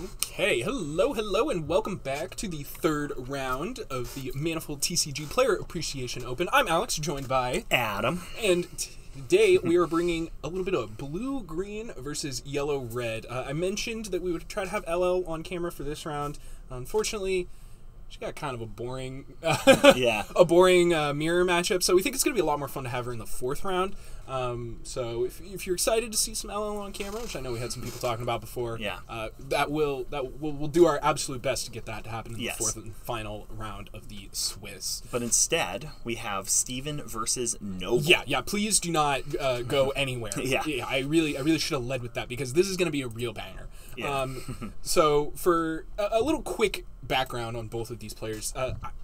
Okay, hello, and welcome back to the third round of the Manifold TCG Player Appreciation Open. I'm Alex, joined by Adam. And today we are bringing a little bit of blue-green versus yellow-red. I mentioned that we would try to have LL on camera for this round. Unfortunately, she got kind of a boring, mirror matchup. So we think it's going to be a lot more fun to have her in the fourth round. So if you're excited to see some LL on camera, which I know we had some people talking about before, we'll do our absolute best to get that to happen in the fourth and final round of the Swiss. But instead, we have Steven versus Noble. Yeah. Please do not go anywhere. I really should have led with that because this is going to be a real banger. Yeah. So for a little quick background on both of these players,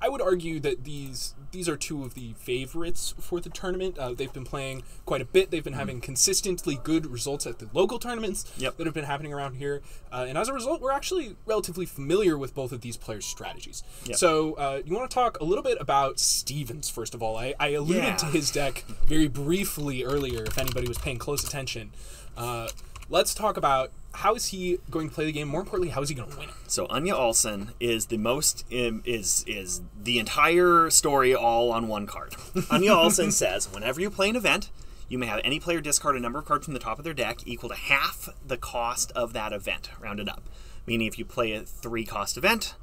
I would argue that these are two of the favorites for the tournament. They've been playing quite a bit. They've been having consistently good results at the local tournaments that have been happening around here. And as a result, we're actually relatively familiar with both of these players' strategies. So you want to talk a little bit about Stevens, first of all. I alluded to his deck very briefly earlier, if anybody was paying close attention. Let's talk about how is he going to play the game. More importantly, how is he going to win it? So Anya Olsen is the most is the entire story all on one card. Anya Olsen says, whenever you play an event, you may have any player discard a number of cards from the top of their deck equal to half the cost of that event, rounded up. Meaning if you play a 3-cost event,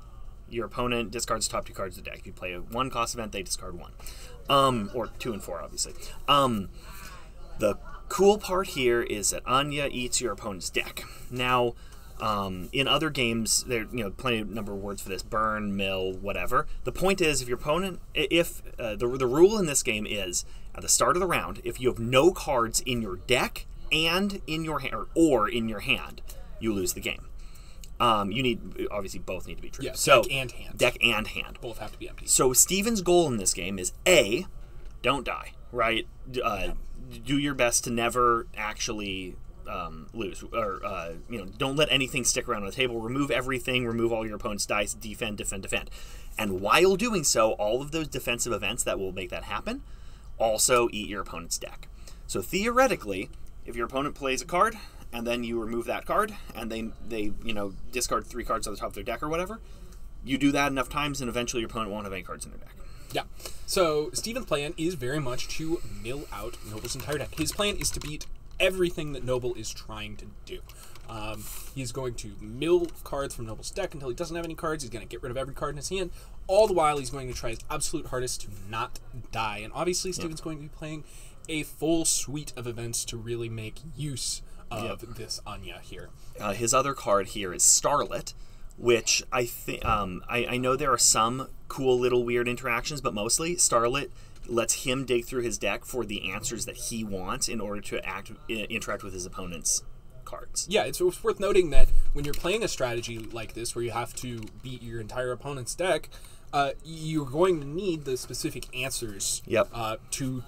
your opponent discards the top 2 cards of the deck. If you play a 1-cost event, they discard 1. Or 2 and 4, obviously. The cool part here is that Anya eats your opponent's deck. Now, in other games, there plenty of number of words for this: burn, mill, whatever. The point is, if your opponent, the rule in this game is at the start of the round, if you have no cards in your deck and in your hand, or in your hand, you lose the game. Obviously both need to be true. Yeah, so deck and hand. Deck and hand. Both have to be empty. So Steven's goal in this game is A, don't die, right? Do your best to never actually lose, or don't let anything stick around on the table. Remove everything, remove all your opponent's dice, defend. And while doing so, all of those defensive events that will make that happen also eat your opponent's deck. So theoretically, if your opponent plays a card and then you remove that card and they discard 3 cards on the top of their deck or whatever, you do that enough times and eventually your opponent won't have any cards in their deck. Yeah. So Steven's plan is very much to mill out Noble's entire deck. His plan is to beat everything that Noble is trying to do. He's going to mill cards from Noble's deck until he doesn't have any cards. He's going to get rid of every card in his hand. All the while, he's going to try his absolute hardest to not die. And obviously, Steven's going to be playing a full suite of events to really make use of this Anya here. His other card here is Starlet, which I think I know there are some cool little weird interactions, but mostly Starlet lets him dig through his deck for the answers that he wants in order to interact with his opponent's cards. Yeah, it's worth noting that when you're playing a strategy like this, where you have to beat your entire opponent's deck, you're going to need the specific answers to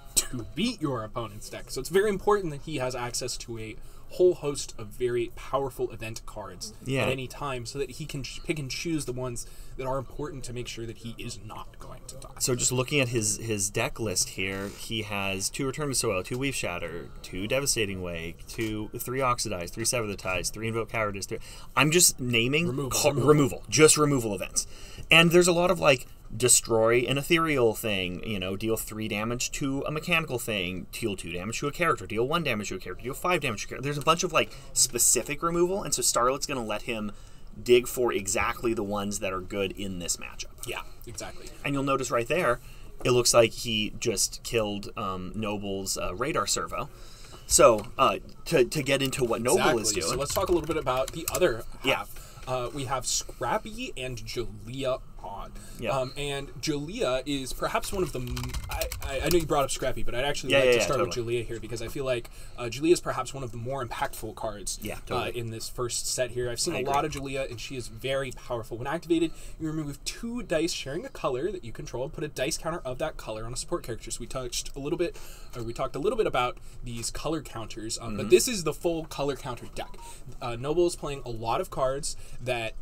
beat your opponent's deck. So it's very important that he has access to a whole host of very powerful event cards at any time, so that he can pick and choose the ones that are important to make sure that he is not going to die. So just looking at his deck list here, he has 2 Return to Soil, 2 Weave Shatter, 2 Devastating Wake, 3 Oxidize, 3 Sever the Ties, 3 Invoke Cowardice. I'm just naming removal events. And there's a lot of destroy an ethereal thing, deal 3 damage to a mechanical thing, deal 2 damage to a character, deal 1 damage to a character, deal 5 damage to a character. There's a bunch of specific removal, and so Starlet's going to let him dig for exactly the ones that are good in this matchup. Yeah, exactly. And you'll notice right there, it looks like he just killed Noble's radar servo. So to get into what Noble is doing. So let's talk a little bit about the other half. We have Scrappy and Jalea on. And Jalea is perhaps one of the... I know you brought up Scrappy, but I'd actually like to start with Jalea here, because I feel like Jalea is perhaps one of the more impactful cards in this first set here. I've seen a lot of Jalea, and she is very powerful. When activated, you remove 2 dice sharing a color that you control and put a dice counter of that color on a support character. So we talked a little bit about these color counters, but this is the full color counter deck. Noble is playing a lot of cards that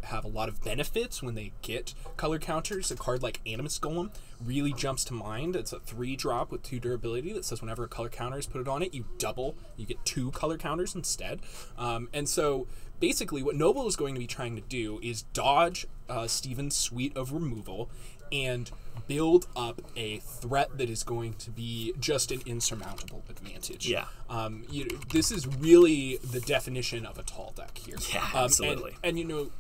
have a lot of benefits when they get color counters, a card like Animus Golem really jumps to mind. It's a 3-drop with 2 durability that says whenever a color counter is put on it, you double. You get 2 color counters instead. And so basically what Noble is going to be trying to do is dodge Steven's suite of removal and build up a threat that is going to be just an insurmountable advantage. Yeah. This is really the definition of a tall deck here. Yeah, absolutely. And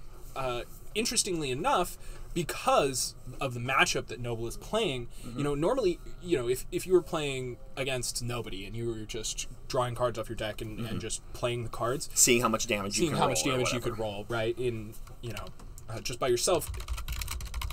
interestingly enough, because of the matchup that Noble is playing, normally, if you were playing against nobody and you were just drawing cards off your deck and just playing the cards, seeing how much damage you could roll, right? Just by yourself,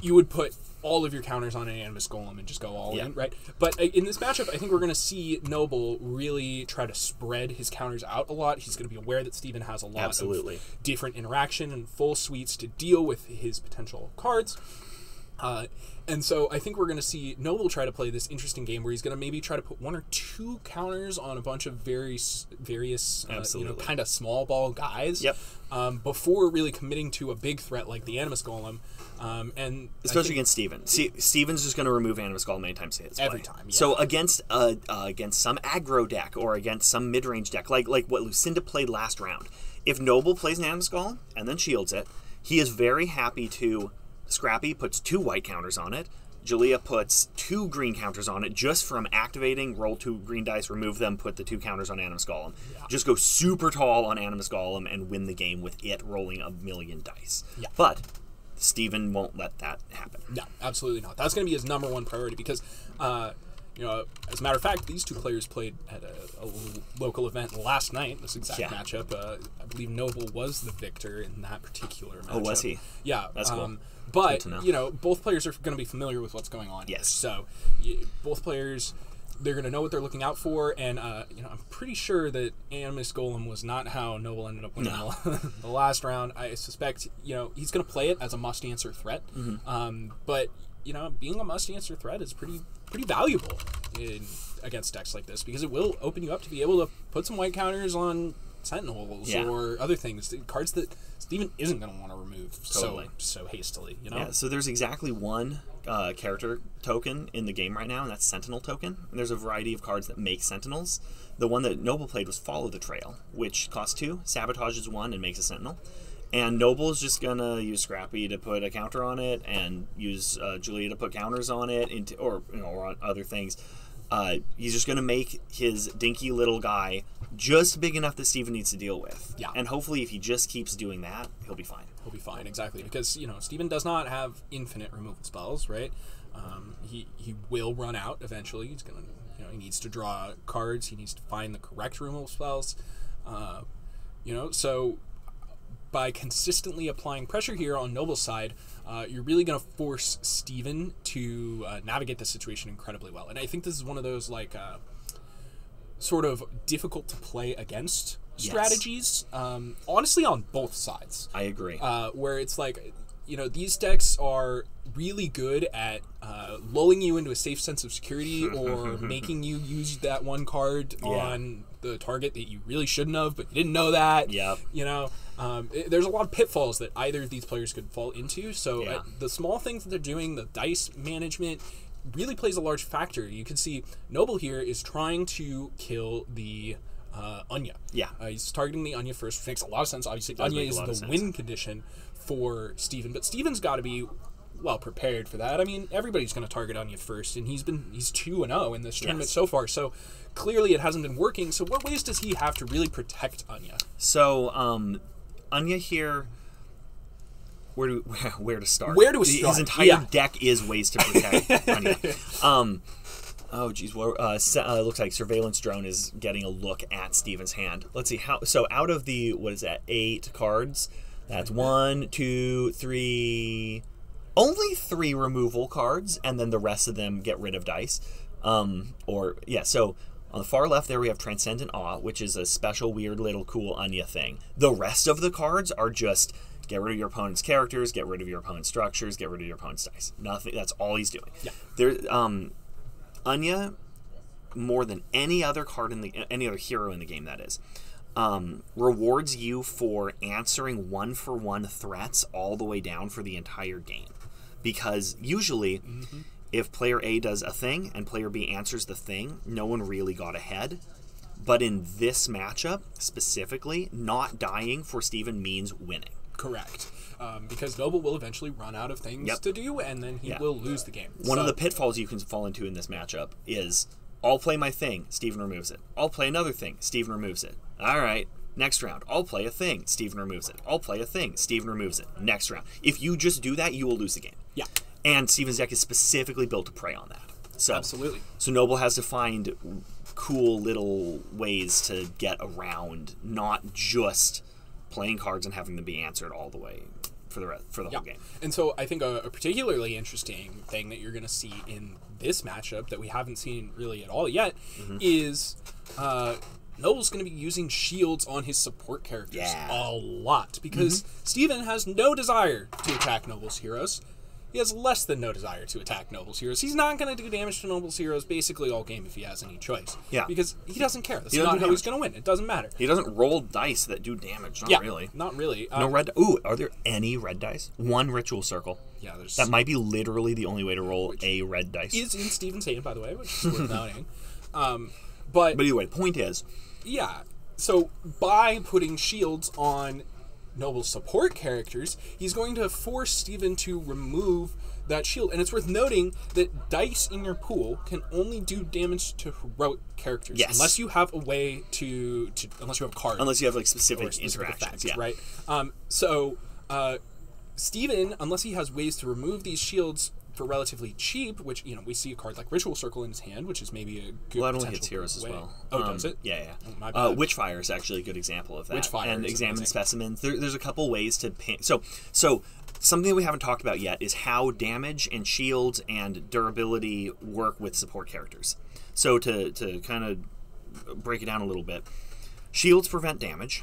you would put all of your counters on an Animus Golem and just go all in, right? But in this matchup, I think we're going to see Noble really try to spread his counters out a lot. He's going to be aware that Steven has a lot of different interaction and full suites to deal with his potential cards. And so I think we're going to see Noble try to play this interesting game where he's going to maybe try to put 1 or 2 counters on a bunch of various kind of small ball guys before really committing to a big threat like the Animus Golem. And especially against Steven. Steven's just going to remove Animus Golem many times every time. Yeah. So against some aggro deck or against some mid-range deck, like what Lucinda played last round, if Noble plays an Animus Golem and then shields it, he is very happy to... Scrappy puts 2 white counters on it. Julia puts 2 green counters on it just from activating, roll 2 green dice, remove them, put the 2 counters on Animus Golem. Yeah. Just go super tall on Animus Golem and win the game with it rolling a million dice. Yeah. But Steven won't let that happen. No, absolutely not. That's going to be his #1 priority because, as a matter of fact, these 2 players played at a local event last night, this exact matchup. I believe Noble was the victor in that particular matchup. Oh, was he? Yeah. That's cool. But, both players are going to be familiar with what's going on. Yes. So, both players, they're going to know what they're looking out for. And, I'm pretty sure that Animus Golem was not how Noble ended up winning the last round. I suspect, he's going to play it as a must-answer threat. But, being a must-answer threat is pretty valuable against decks like this because it will open you up to be able to put some white counters on Sentinels or other things, cards that Steven isn't going to want to remove so hastily. Yeah, so there's exactly 1 character token in the game right now, and that's Sentinel token. And there's a variety of cards that make Sentinels. The one that Noble played was Follow the Trail, which costs 2, sabotages 1, and makes a Sentinel. And Noble's just going to use Scrappy to put a counter on it and use Julia to put counters on it or on other things. He's just going to make his dinky little guy just big enough that Steven needs to deal with. Yeah. And hopefully if he just keeps doing that, he'll be fine. He'll be fine, exactly. Because, Steven does not have infinite removal spells, right? He will run out eventually. He's going to, he needs to draw cards. He needs to find the correct removal spells. So by consistently applying pressure here on Noble's side, you're really going to force Steven to navigate the situation incredibly well. And I think this is one of those, sort of difficult to play against strategies, honestly, on both sides. I agree. Where it's these decks are really good at lulling you into a safe sense of security or making you use that 1 card on the target that you really shouldn't have, but you didn't know that. Yep. There's a lot of pitfalls that either of these players could fall into. So the small things that they're doing, the dice management, really plays a large factor. You can see Noble here is trying to kill the Anya. Yeah. He's targeting the Anya first, which makes a lot of sense. Obviously, Anya is the win condition for Steven, but Steven's got to be well prepared for that. I mean, everybody's going to target Anya first, and he's 2-0 in this tournament so far. So clearly, it hasn't been working. So what ways does he have to really protect Anya? So Anya here. Where to start? His entire deck is ways to protect Anya. Oh, geez. Well, looks like Surveillance Drone is getting a look at Steven's hand. Let's see how. So out of the 8 cards, that's 1, 2, 3. Only 3 removal cards, and then the rest of them get rid of dice. So on the far left there we have Transcendent Awe, which is a special, weird, little, cool Anya thing. The rest of the cards are just get rid of your opponent's characters, get rid of your opponent's structures, get rid of your opponent's dice. Nothing. That's all he's doing. Yeah. Anya, more than any other any other hero in the game, that is, rewards you for answering 1-for-1 threats all the way down for the entire game. because usually if player A does a thing and player B answers the thing, no one really got ahead. But in this matchup, specifically, not dying for Steven means winning. Correct. Because Noble will eventually run out of things to do, and then he will lose the game. One of the pitfalls you can fall into in this matchup is, I'll play my thing, Steven removes it. I'll play another thing, Steven removes it. All right, next round, I'll play a thing, Steven removes it. I'll play a thing, Steven removes it. Next round. If you just do that, you will lose the game. Yeah. And Steven's deck is specifically built to prey on that. So, absolutely. So Noble has to find cool little ways to get around, not just playing cards and having them be answered all the way for the whole game. And so I think a particularly interesting thing that you're going to see in this matchup that we haven't seen really at all yet is Noble's going to be using shields on his support characters a lot, because Steven has no desire to attack Noble's heroes. He has less than no desire to attack Noble's heroes. He's not going to do damage to Noble's heroes basically all game if he has any choice. Yeah. Because he doesn't care. That's not how he's going to win. It doesn't matter. He doesn't roll dice that do damage. Not really. Not really. No red. Ooh, are there any red dice? One ritual circle. Yeah, there's. That might be literally the only way to roll a red dice. Is in Steven's hand, by the way, which is worth noting. But anyway, point is. Yeah. So by putting shields on Noble's support characters, he's going to force Steven to remove that shield. And it's worth noting that dice in your pool can only do damage to heroic characters. Yes. Unless you have a way to unless you have cards. Unless you have like specific interactions. Effects, right? So Steven, unless he has ways to remove these shields for relatively cheap, which, we see a card like Ritual Circle in his hand, which is maybe a good Well, that only hits heroes as well. Oh, does it? Yeah. Oh, my bad. Witchfire is actually a good example of that. Witchfire and is examine amazing. specimens. There's a couple ways to pin. So something that we haven't talked about yet is how damage and shields and durability work with support characters. So to kind of break it down a little bit, shields prevent damage.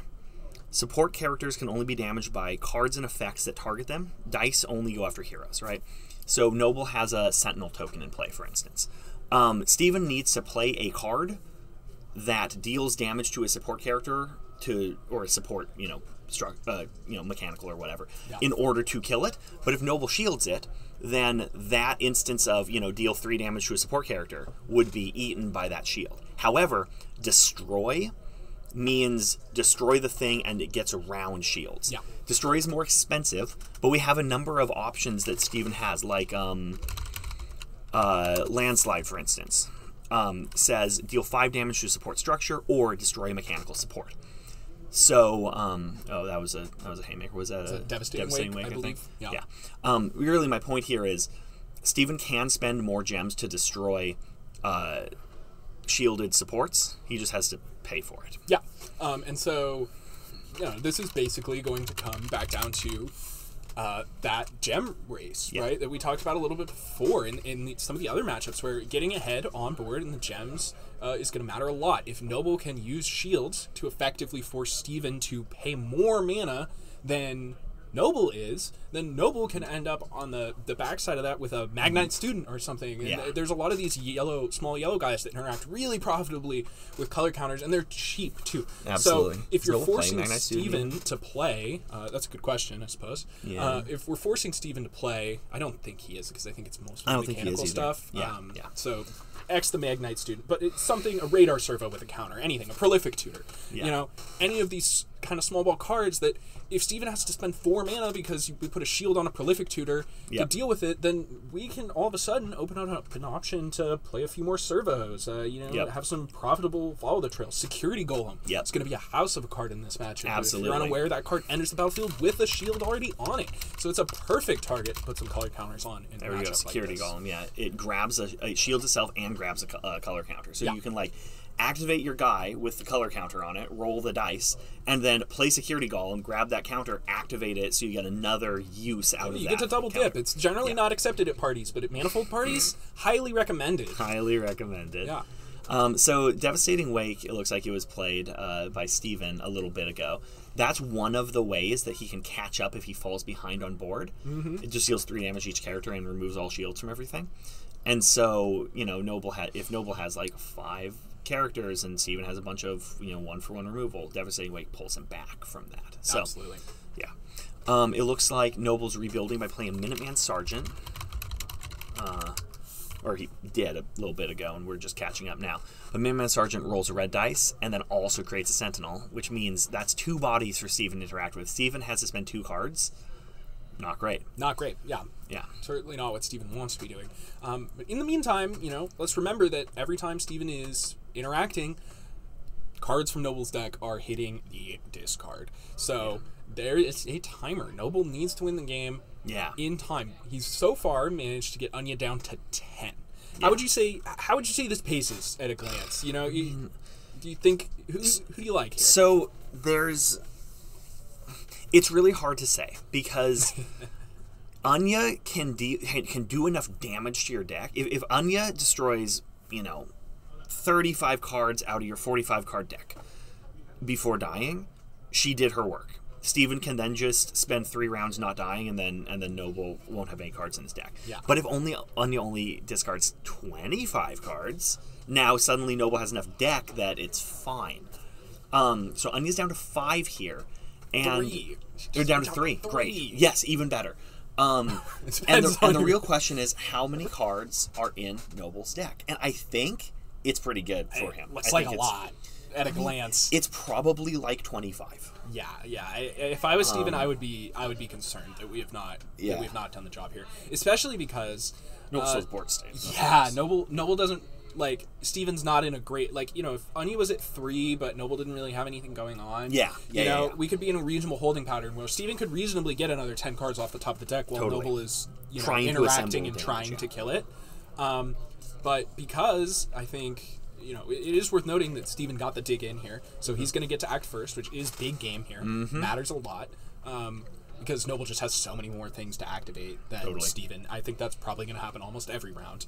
Support characters can only be damaged by cards and effects that target them. Dice only go after heroes, right? So Noble has a Sentinel token in play, for instance. Steven needs to play a card that deals damage to a support character or a support, mechanical or whatever, in order to kill it. But if Noble shields it, then that instance of, deal 3 damage to a support character would be eaten by that shield. However, destroy means destroy the thing and it gets around shields. Yeah. Destroy is more expensive, but we have a number of options that Steven has, like Landslide, for instance. Says deal 5 damage to a support structure or destroy a mechanical support. So, that was a haymaker. Was that a devastating wake, I believe? think? Yeah. Really, my point here is Steven can spend more gems to destroy shielded supports. He just has to pay for it. Yeah. And so, this is basically going to come back down to that gem race, right? That we talked about a little bit before in some of the other matchups, where getting ahead on board in the gems is going to matter a lot. If Noble can use shields to effectively force Steven to pay more mana than Noble is, then Noble can end up on the backside of that with a Magnite Student or something. And there's a lot of these small yellow guys that interact really profitably with color counters, and they're cheap too. Absolutely. So if you're forcing Steven to play, that's a good question, I suppose. Yeah. If we're forcing Steven to play, I don't think he is, because I think it's mostly mechanical stuff. So X the Magnite Student, but it's something, a Radar Servo with a counter, anything, a Prolific Tutor. Any of these kind of small ball cards that if Steven has to spend 4 mana because we put a shield on a Prolific Tutor to deal with it, then we can all of a sudden open up an option to play a few more servos, have some profitable follow the trail. Security Golem. It's going to be a house of a card in this matchup. Absolutely. If you're unaware, that card enters the battlefield with a shield already on it. So it's a perfect target to put some color counters on. There we go, Security Golem. Yeah, it grabs it shields itself and grabs a color counter. So you can activate your guy with the color counter on it, roll the dice, and then play Security Golem, grab that counter, activate it, so you get another use out of that. You get to double dip. It's generally not accepted at parties, but at Manifold parties, highly recommended. Highly recommended. Yeah. So Devastating Wake, it looks like it was played by Steven a little bit ago. That's one of the ways that he can catch up if he falls behind on board. It just deals 3 damage each character and removes all shields from everything. And so, if Noble has like 5 characters and Steven has a bunch of 1-for-1 removal, Devastating Wake pulls him back from that. So, absolutely. Yeah. It looks like Noble's rebuilding by playing Minuteman Sergeant. Or he did a little bit ago, and we're just catching up now. But Minuteman Sergeant rolls a red dice, and then also creates a Sentinel, which means that's 2 bodies for Steven to interact with. Steven has to spend 2 cards. Not great. Not great, yeah. Yeah. Certainly not what Steven wants to be doing. But in the meantime, let's remember that every time Steven is interacting, cards from Noble's deck are hitting the discard. So there is a timer. Noble needs to win the game in time. He's so far managed to get Anya down to 10. Yeah. How would you say this paces at a glance? Do you think who do you like here? So it's really hard to say because Anya can do enough damage to your deck. If Anya destroys, 35 cards out of your 45 card deck before dying, she did her work. Steven can then just spend 3 rounds not dying, and then Noble won't have any cards in his deck. Yeah. But if Anya only discards 25 cards, now suddenly Noble has enough deck that it's fine. So Anya's down to 5 here. And 3. They're down to 3. Great. Yes, even better. And the real question is, how many cards are in Noble's deck? And I think it's pretty good for him. Looks like a lot at a glance. It's probably like 25. Yeah. If I was Steven, I would be concerned that we have not done the job here, especially because Noble's board state. Yeah, Noble doesn't. Like, Steven's not in a great, if Anya was at 3, but Noble didn't really have anything going on, we could be in a reasonable holding pattern where Steven could reasonably get another 10 cards off the top of the deck while Noble is, interacting and trying to kill it. But because I think, it is worth noting that Steven got the dig in here, so he's going to get to act first, which is big game here. Matters a lot. Because Noble just has so many more things to activate than Steven. I think that's probably going to happen almost every round.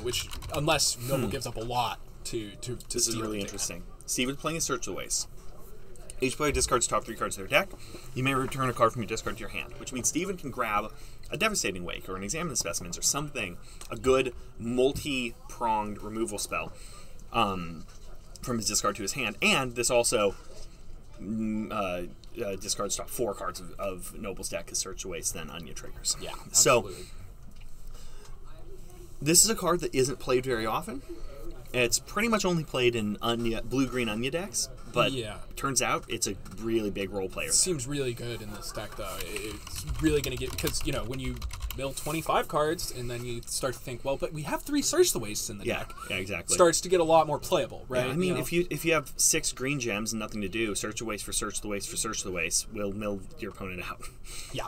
Which, unless Noble gives up a lot to This is really interesting. Steven's playing a Search of the Waste. Each player discards top 3 cards of their deck. You may return a card from your discard to your hand, which means Steven can grab a Devastating Wake or an Examine the Specimens or something, a good multi-pronged removal spell from his discard to his hand. And this also discards top 4 cards of Noble's deck as Search of the Waste, then Anya triggers. Yeah, absolutely. So, this is a card that isn't played very often. It's pretty much only played in blue-green Anya decks, but turns out it's a really big role player. It seems really good in this deck, though. It's really going to get... Because, when you mill 25 cards, and then you start to think, well, but we have 3 Search the Wastes in the deck. Yeah, exactly. Starts to get a lot more playable, right? Yeah, I mean, if you have 6 green gems and nothing to do, Search the Waste for Search the Waste for Search the Waste will mill your opponent out. Yeah.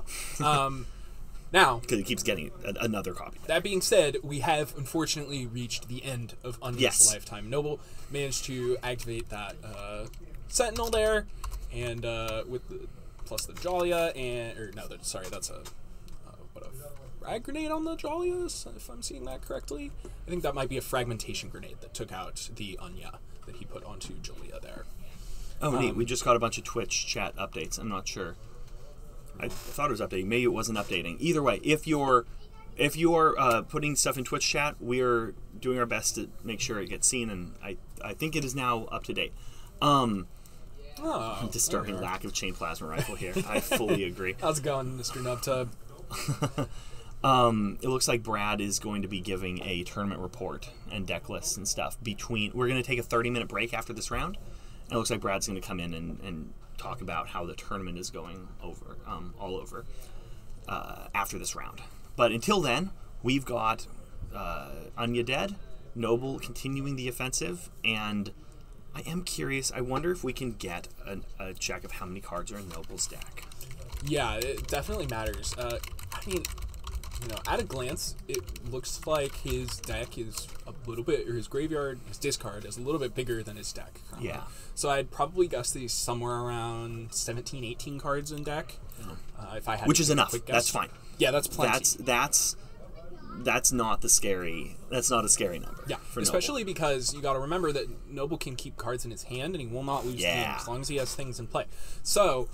Now, because it keeps getting another copy. That being said, we have unfortunately reached the end of Anya's lifetime. Noble managed to activate that Sentinel there, and plus the Jalia, that's a frag grenade on the Jalia, if I'm seeing that correctly. I think that might be a fragmentation grenade that took out the Anya that he put onto Jalia there. Oh, neat. We just got a bunch of Twitch chat updates. I'm not sure. I thought it was updating. Maybe it wasn't updating. Either way, if you're putting stuff in Twitch chat, we're doing our best to make sure it gets seen, and I think it is now up to date. Disturbing lack of chain plasma rifle here. I fully agree. How's it going, Mr. Nubtub? It looks like Brad is going to be giving a tournament report and deck lists and stuff we're going to take a 30-minute break after this round, and it looks like Brad's going to come in and talk about how the tournament is going over, all over, after this round. But until then, we've got Anya dead, Noble continuing the offensive, and I am curious, I wonder if we can get a check of how many cards are in Noble's deck. Yeah, it definitely matters. I mean, at a glance, it looks like his deck is a little bit, or his graveyard, his discard is a little bit bigger than his deck. Yeah. So I'd probably guess that he's somewhere around 17, 18 cards in deck. If I had Which is enough. That's fine. Yeah, that's plenty. That's not a scary number. Yeah, especially because you got to remember that Noble can keep cards in his hand and he will not lose games as long as he has things in play. So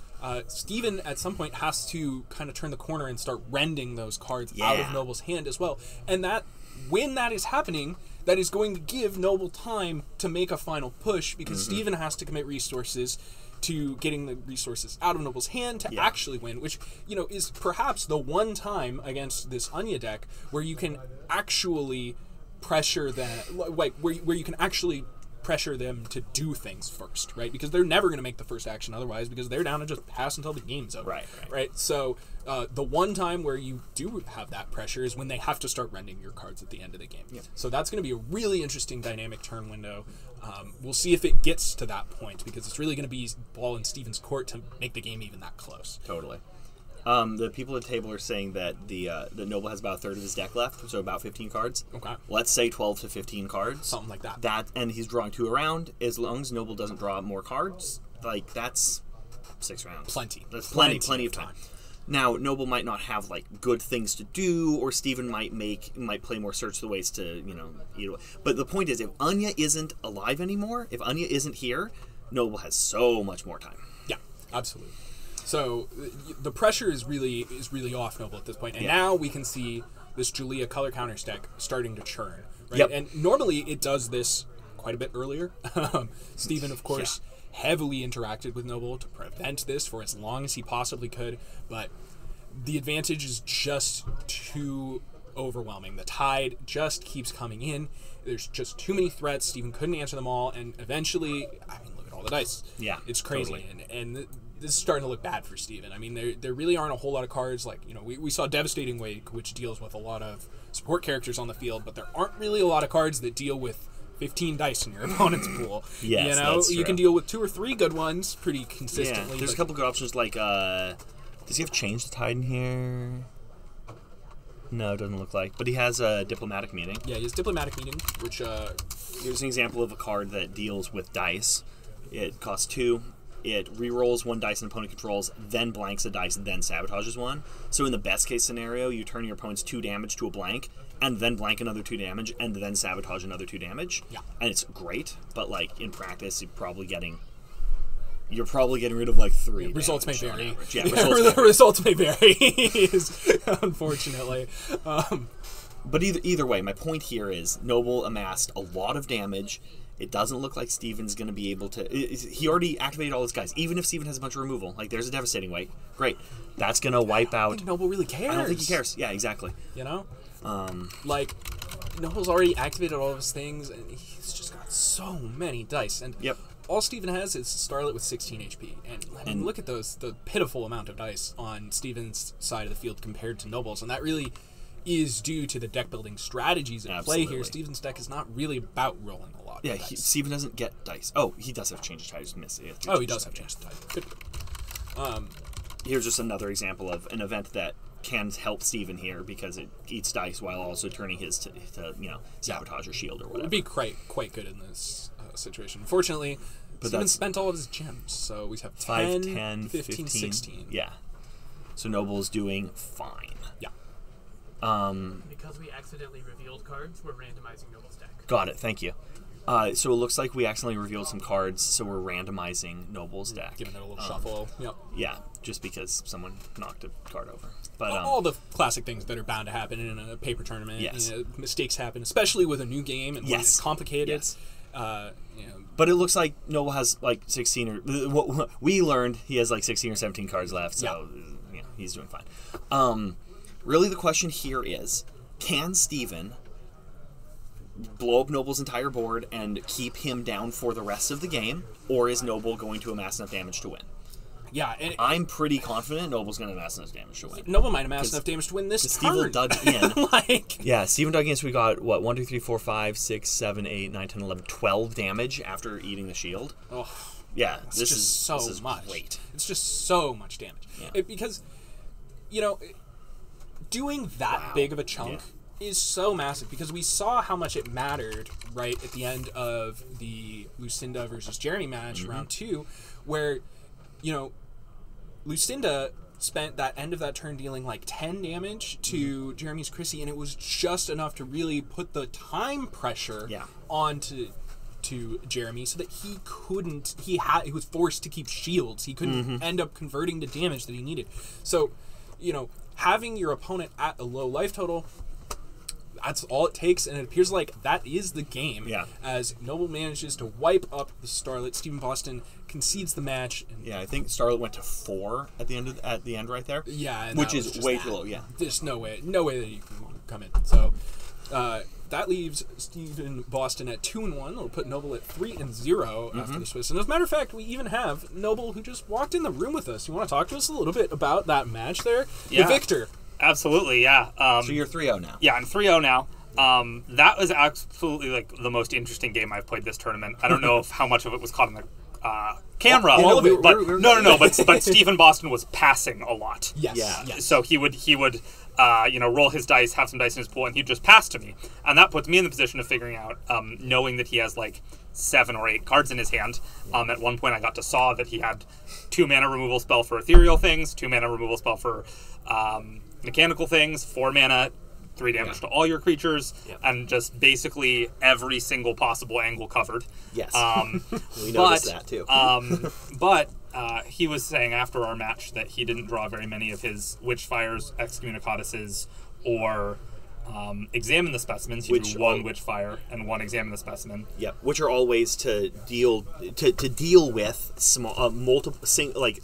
Steven at some point has to kind of turn the corner and start rending those cards out of Noble's hand as well. And that when that is happening, that is going to give Noble time to make a final push because Steven has to commit resources to getting the resources out of Noble's hand to actually win, which, you know, is perhaps the one time against this Anya deck where you can actually pressure that, like, where you can actually pressure them to do things first, right? Because they're never going to make the first action otherwise, because they're down to just pass until the game's over. Right? So the one time where you do have that pressure is when they have to start rending your cards at the end of the game. So that's going to be a really interesting dynamic turn window. We'll see if it gets to that point, because it's really going to be ball in Steven's court to make the game even that close. Totally. The people at the table are saying that the Noble has about a third of his deck left, so about 15 cards. Okay. Let's say 12 to 15 cards. Something like that. And he's drawing 2 a round. As long as Noble doesn't draw more cards, like, that's 6 rounds. Plenty. That's plenty of time. Now, Noble might not have, like, good things to do, or Steven might play more Search the Waste to, you know, eat away. But the point is, if Anya isn't alive anymore, if Anya isn't here, Noble has so much more time. Yeah, absolutely. So the pressure is really off Noble at this point, and now we can see this Julia color counters deck starting to churn. Right? And normally it does this quite a bit earlier. Steven, of course, heavily interacted with Noble to prevent this for as long as he possibly could, but the advantage is just too overwhelming. The tide just keeps coming in. There's just too many threats. Steven couldn't answer them all, and eventually, I mean, look at all the dice. Yeah, it's crazy, totally. and this is starting to look bad for Steven. I mean, there really aren't a whole lot of cards. Like, you know, we saw Devastating Wake, which deals with a lot of support characters on the field, but there aren't really a lot of cards that deal with 15 dice in your opponent's pool. Yes, you know, that's true. You can deal with 2 or 3 good ones pretty consistently. Yeah, there's a couple good options, like, does he have Change the Tide in here? No, it doesn't look like. But he has a Diplomatic Meeting. Yeah, he has Diplomatic Meeting, which... Here's an example of a card that deals with dice. It costs 2. It re-rolls 1 dice an opponent controls, then blanks a dice, then sabotages 1. So in the best case scenario, you turn your opponent's 2 damage to a blank, and then blank another 2 damage, and then sabotage another 2 damage. Yeah. And it's great, but, like, in practice, you're probably getting rid of, like, 3 results may vary. Yeah, results may vary, unfortunately. But either way, my point here is Noble amassed a lot of damage. It doesn't look like Steven's going to be able to... He already activated all his guys. Even if Steven has a bunch of removal, like, there's a Devastating Wake. Great. That's going to wipe out... I don't think Noble really cares. I don't think he cares. Yeah, exactly. You know? Like, Noble's already activated all of his things, and he's just got so many dice. And all Steven has is Starlet with 16 HP. And I mean, look at the pitiful amount of dice on Steven's side of the field compared to Noble's. And that really is due to the deck building strategies at play here. Steven's deck is not really about rolling a lot. Yeah, Steven doesn't get dice. Oh, he does have Change of Tide. Just missed it. He does have Change of Tide. Good. Here's just another example of an event that can help Steven here because it eats dice while also turning his to you know, sabotage or shield or whatever. It would be quite good in this situation. Unfortunately, Steven spent all of his gems, so we have 5, 10, 15, 16. Yeah. So Noble's doing fine. Yeah. Because we accidentally revealed cards, we're randomizing Noble's deck. Got it. Thank you. So it looks like we accidentally revealed some cards, so we're randomizing Noble's deck. Giving it a little shuffle. Yep. Yeah, just because someone knocked a card over. But all the classic things that are bound to happen in a paper tournament. Yes. You know, mistakes happen, especially with a new game and when it's complicated. Yes. You know, but it looks like Noble has like 16 or... What we learned he has like 16 or 17 cards left, so you know, he's doing fine. Really the question here is, can Steven blow up Noble's entire board and keep him down for the rest of the game, or is Noble going to amass enough damage to win? Yeah, and I'm pretty confident Noble's going to amass enough damage to win. Noble might amass enough damage to win this turn. Steven dug in. Yeah, Steven dug in, so we got, 1, 2, 3, 4, 5, 6, 7, 8, 9, 10, 11, 12 damage after eating the shield. Oh, yeah, this is so much. Great. It's just so much damage. Yeah. Because, you know, doing that big of a chunk is so massive, because we saw how much it mattered right at the end of the Lucinda versus Jeremy match, round 2, where, you know, Lucinda spent that end of that turn dealing like 10 damage to Jeremy's Chrissy, and it was just enough to really put the time pressure onto Jeremy, so that he couldn't, he was forced to keep shields. He couldn't end up converting the damage that he needed. So, you know, having your opponent at a low life total that's all it takes, and it appears like that is the game. Yeah. As Noble manages to wipe up the Starlet, Stephen Boston concedes the match. And Yeah, I think Starlet went to 4 at the end right there. yeah, and which that was is just way that. too low. Yeah. There's no way that you can come in. So that leaves Stephen Boston at 2-1. It'll put Noble at 3-0 after the Swiss. And as a matter of fact, we even have Noble, who just walked in the room with us. You want to talk to us a little bit about that match there? Yeah. The victor. Absolutely, yeah. So you're 3-0 now. Yeah, I'm 3-0 now. That was absolutely like the most interesting game I've played this tournament. I don't know if how much of it was caught on the camera, All of it. but We're- no. But Stephen Boston was passing a lot. Yes. Yeah. Yes. So he would roll his dice, have some dice in his pool, and he'd just pass to me, and that puts me in the position of figuring out, knowing that he has like 7 or 8 cards in his hand. At one point, I got to saw that he had 2 mana removal spell for ethereal things, 2 mana removal spell for mechanical things, 4 mana, 3 damage to all your creatures, and just basically every single possible angle covered. Yes. We But noticed that too. but he was saying after our match that he didn't draw very many of his Witchfires, Excommunicatuses, or Examine the Specimens. He drew 1 Witchfire and 1 Examine the Specimen. Yep, which are all ways to deal with small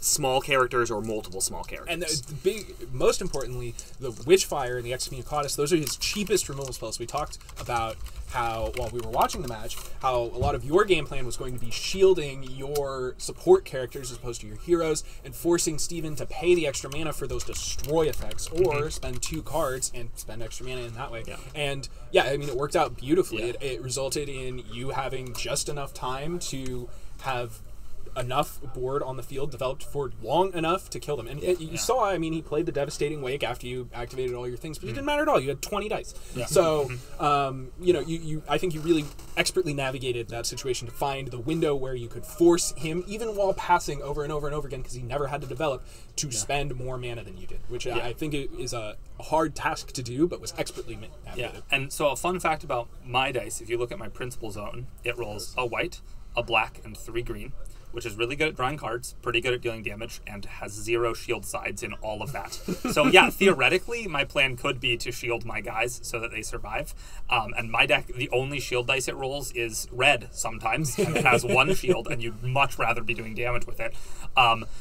small characters or multiple small characters. And most importantly, the Witchfire and the Excommunicatus, those are his cheapest removal spells. We talked about how, while we were watching the match, how a lot of your game plan was going to be shielding your support characters as opposed to your heroes, and forcing Steven to pay the extra mana for those destroy effects, or spend 2 cards and spend extra mana in that way. Yeah. And yeah, I mean, it worked out beautifully. Yeah. It resulted in you having just enough time to have enough board on the field developed for long enough to kill them. And you saw, I mean, he played the Devastating Wake after you activated all your things, but it didn't matter at all. You had 20 dice. Yeah. So, I think you really expertly navigated that situation to find the window where you could force him, even while passing over and over and over again, because he never had to develop, to spend more mana than you did, which I think is a hard task to do, but was expertly navigated. Yeah, and so a fun fact about my dice, if you look at my principal zone, it rolls a white, a black, and 3 green, which is really good at drawing cards, pretty good at dealing damage, and has 0 shield sides in all of that. So yeah, theoretically, my plan could be to shield my guys so that they survive. And my deck, the only shield dice it rolls is red sometimes, and it has 1 shield, and you'd much rather be doing damage with it.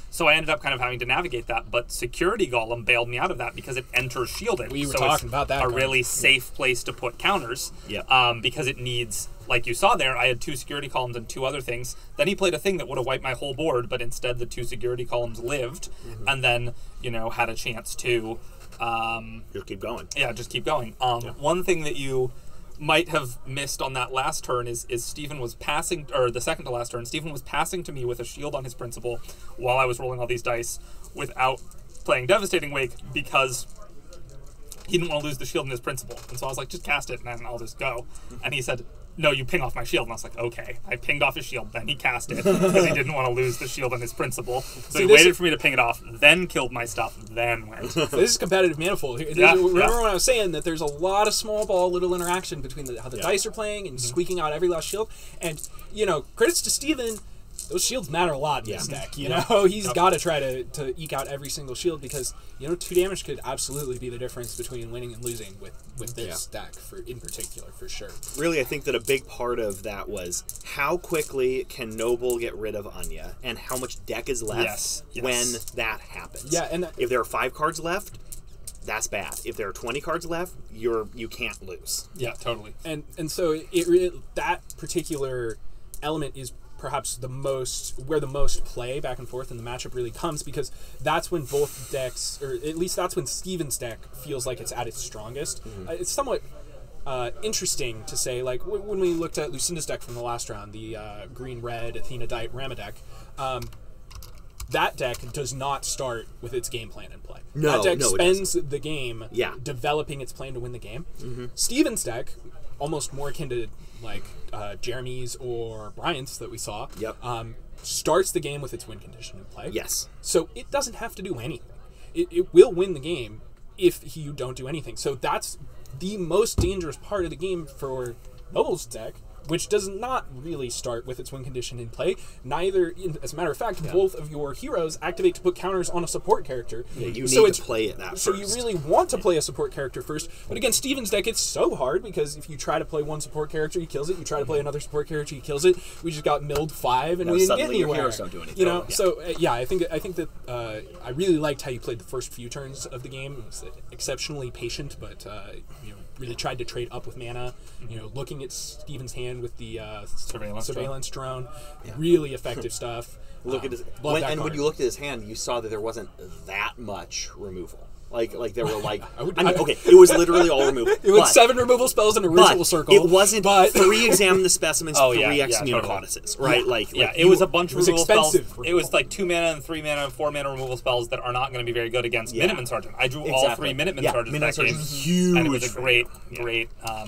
So I ended up kind of having to navigate that, but Security Golem bailed me out of that because it enters shielded. We were so talking it's about that a card. really safe place to put counters. Yeah. Because it needs, like you saw there, I had 2 security columns and 2 other things. Then he played a thing that would have wiped my whole board, but instead the 2 security columns lived, and then, had a chance to Just keep going. yeah, just keep going. One thing that you might have missed on that last turn is Stephen was passing, or the second to last turn, Stephen was passing to me with a shield on his principal while I was rolling all these dice without playing Devastating Wake, because he didn't want to lose the shield in his principal. And so I was like, just cast it and then I'll just go. And he said, no, you ping off my shield. And I was like, okay. I pinged off his shield, then he cast it because he didn't want to lose the shield on his principal. So he waited for me to ping it off, then killed my stuff, then went. This is competitive Manifold. Remember when I was saying that there's a lot of small ball, little interaction between how the dice are playing and squeaking out every last shield. And, credits to Steven, those shields matter a lot in this deck. He's got to try to eke out every single shield, because 2 damage could absolutely be the difference between winning and losing with this deck in particular, for sure. Really, I think that a big part of that was how quickly can Noble get rid of Anya, and how much deck is left when that happens. Yeah, and if there are 5 cards left, that's bad. If there are 20 cards left, you can't lose. Yeah, totally. And so that particular element is perhaps where the most play back and forth in the matchup really comes, because that's when both decks, or at least that's when Steven's deck feels like it's at its strongest. It's somewhat interesting to say, like when we looked at Lucinda's deck from the last round, the green-red Athena Rama deck, that deck does not start with its game plan in play. That deck spends the game developing its plan to win the game. Steven's deck, almost more akin to like Jeremy's or Bryant's that we saw, starts the game with its win condition in play. Yes. So it doesn't have to do anything. It will win the game if you don't do anything. So that's the most dangerous part of the game for Noble's deck, which does not really start with its win condition in play. Neither, as a matter of fact, both of your heroes activate to put counters on a support character. Yeah, you so need to play it that So first. you really want to play a support character first. But against Steven's deck, it's so hard because if you try to play one support character, he kills it. You try to play another support character, he kills it. We just got milled 5 and Now we didn't get suddenly your anywhere. heroes don't do anything. You know, Yeah. so I think that I really liked how you played the first few turns of the game. It was exceptionally patient, but really tried to trade up with mana. Looking at Steven's hand with the surveillance drone, really effective stuff. Look at his when you looked at his hand, you saw that there wasn't that much removal. Like there were like okay, it was literally all removal. It was 7 removal spells in a ritual circle. It wasn't 3 examine the specimens, 3 excommunicodices, right? Yeah. It was a bunch of was removal spells. expensive. It was like 2 mana and 3 mana and 4 mana removal spells that are not going to be very good against Minuteman Sergeant. I drew all 3 Minuteman Sergeants that game, huge, and it was a great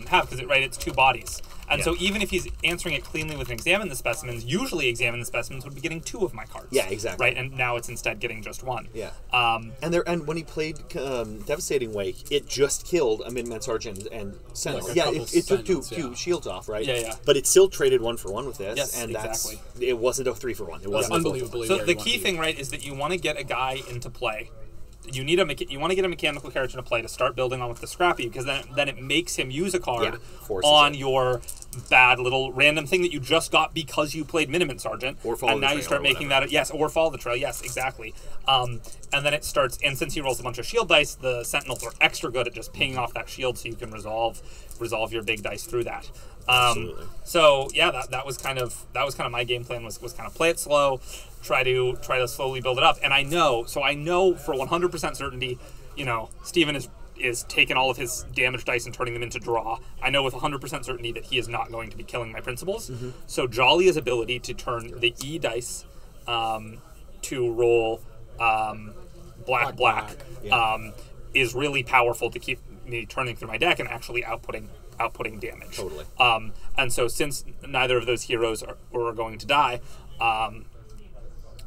have because it's 2 bodies. And so even if he's answering it cleanly with an examine the specimens, usually examine the specimens would be getting 2 of my cards. Yeah, exactly. Right, and now it's instead getting just 1. Yeah. And when he played Devastating Wake, it just killed a Midnight Sergeant and Sentinel. It took two shields off, right? Yeah. But it still traded 1 for 1 with this, Yes, and exactly. it wasn't a 3 for 1. It wasn't unbelievably. So the key thing, right, is that you want to get a guy into play. You want to get a mechanical character into play to start building on with the Scrappy, because then it makes him use a card on your bad little random thing that you just got because you played Minuteman Sergeant, or follow and now you start making that or follow the trail, exactly. And then it starts, and since he rolls a bunch of shield dice, the Sentinels are extra good at just pinging off that shield, so you can resolve your big dice through that. Absolutely. So that was kind of my game plan was kind of play it slow, try to slowly build it up, and I know for 100% certainty, Steven is taking all of his damage dice and turning them into draw. I know with 100% certainty that he is not going to be killing my principals. Mm-hmm. So Jolly's ability to turn the E dice to roll black is really powerful to keep me turning through my deck and actually outputting damage. Totally. And so since neither of those heroes are going to die,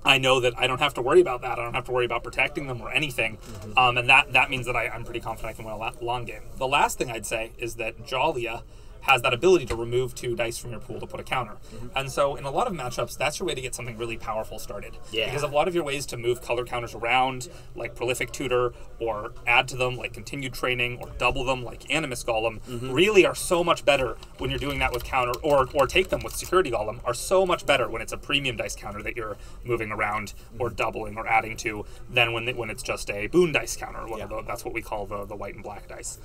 I know that I don't have to worry about that. I don't have to worry about protecting them or anything. Mm-hmm. And that means that I'm pretty confident I can win a long game. The last thing I'd say is that Jollia has that ability to remove 2 dice from your pool to put a counter. Mm-hmm. And so in a lot of matchups, that's your way to get something really powerful started. Yeah. Because a lot of your ways to move color counters around, like Prolific Tutor, or add to them, like Continued Training, or double them, like Animus Golem, really are so much better when you're doing that with counter, or take them with Security Golem, are so much better when it's a premium dice counter that you're moving around, or doubling, or adding to, than when it's just a boon dice counter. That's what we call the white and black dice.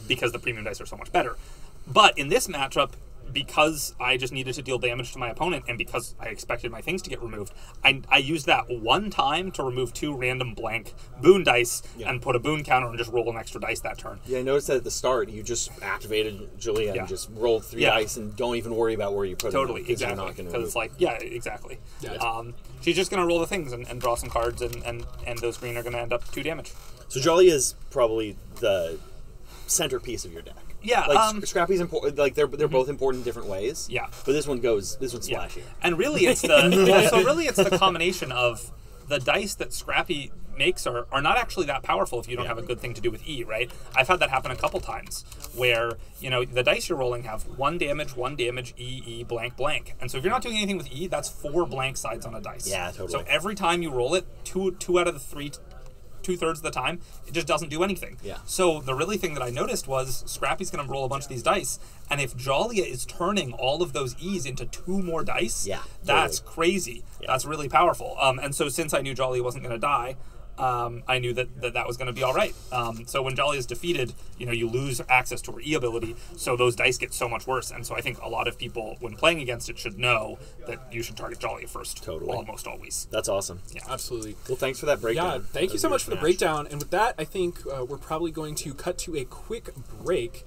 Because the premium dice are so much better. But in this matchup, because I just needed to deal damage to my opponent, and because I expected my things to get removed, I used that 1 time to remove 2 random blank boon dice and put a boon counter and just roll an extra dice that turn. Yeah, I noticed that at the start, you just activated Julia and just rolled 3 dice and don't even worry about where you put them. Totally, exactly. Because it's like, exactly. Yeah, she's just going to roll the things and draw some cards, and those green are going to end up 2 damage. So Jolly is probably the centerpiece of your deck. Yeah, like Scrappy's important. Like they're both important in different ways. Yeah, but this one's splashy. And really, it's the combination of the dice that Scrappy makes are not actually that powerful if you don't have a good thing to do with E. Right? I've had that happen a couple times where the dice you're rolling have 1 damage, E, blank, blank, and so if you're not doing anything with E, that's 4 blank sides on a dice. Yeah, totally. So every time you roll it, two out of the 3. 2/3 of the time, it just doesn't do anything. Yeah. So the really thing that I noticed was Scrappy's going to roll a bunch of these dice, and if Jollia is turning all of those E's into 2 more dice, that's crazy. Yeah. That's really powerful. And so since I knew Jollia wasn't going to die, I knew that was going to be all right. So when Jolly is defeated, you lose access to her E ability, so those dice get so much worse. And so I think a lot of people, when playing against it, should know that you should target Jolly first. Totally. Almost always. That's awesome. Yeah, absolutely. Well, thanks for that breakdown. Yeah, thank you so much for the breakdown. And with that, I think we're probably going to cut to a quick break.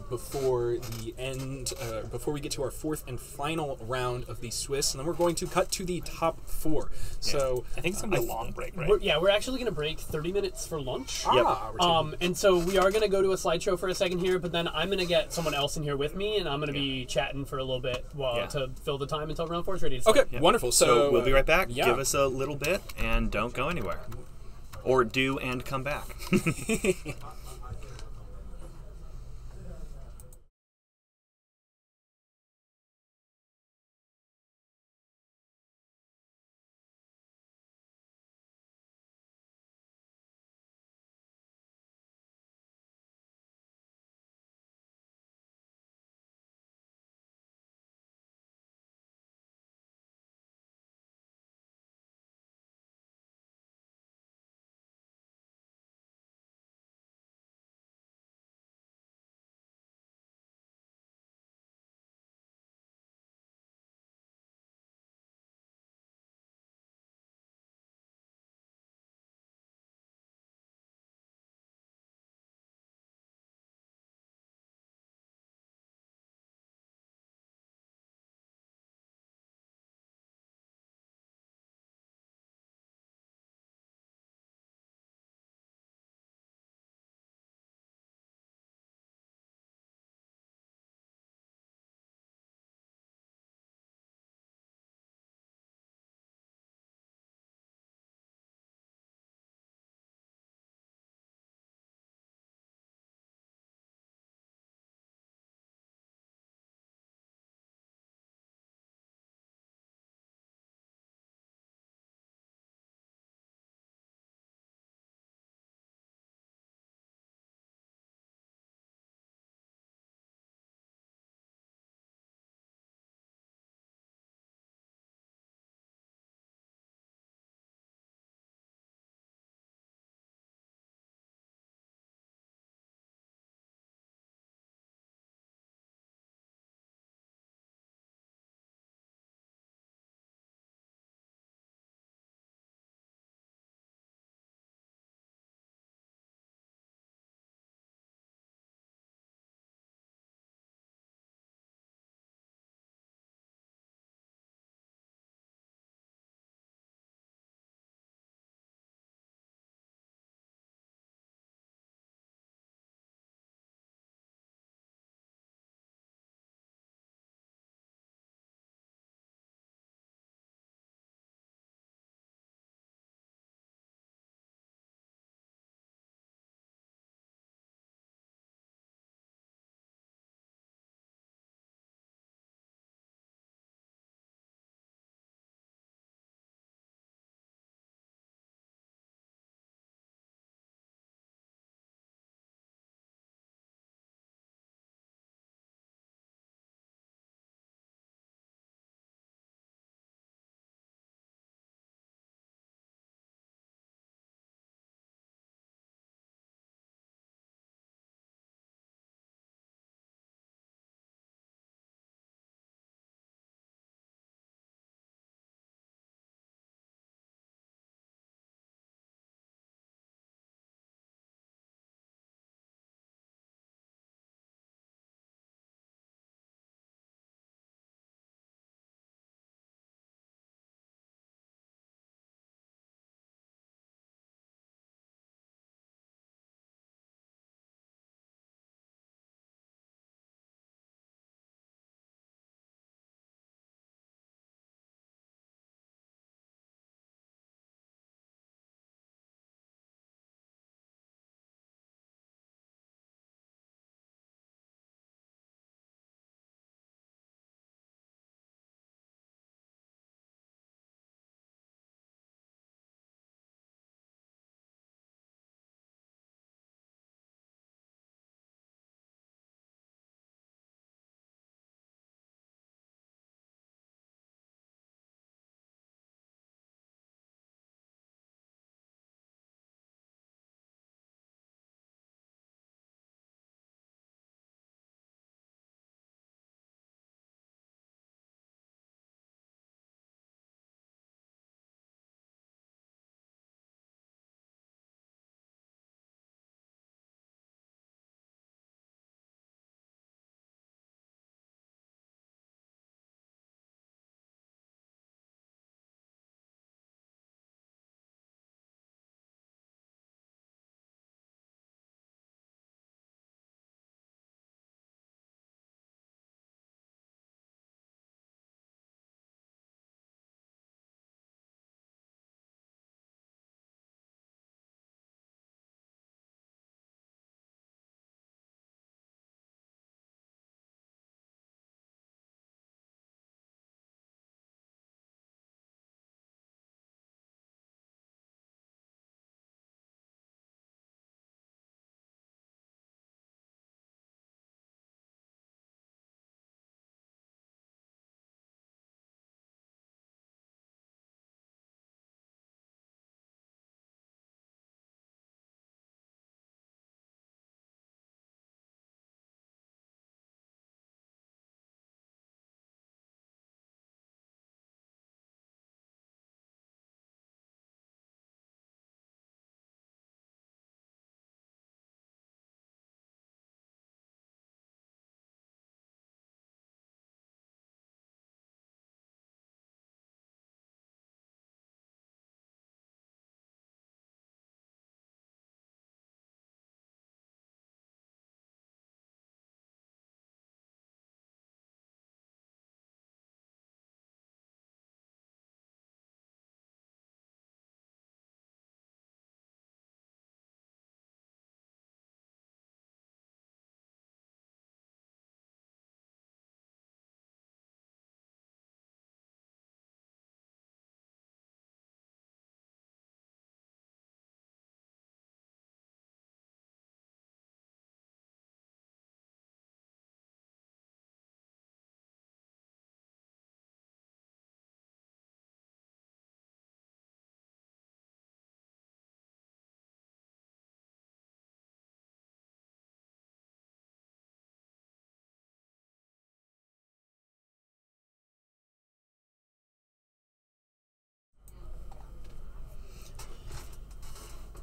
Before we get to our 4th and final round of the Swiss, and then we're going to cut to the top 4. Yeah. So I think it's going to be a long break, right? We're actually going to break 30 minutes for lunch. Yep. And so we are going to go to a slideshow for a second here, but then I'm going to get someone else in here with me, and I'm going to be chatting for a little bit to fill the time until round 4 is ready to start. Okay, wonderful. So we'll be right back. Give us a little bit, and don't go anywhere. Or do and come back.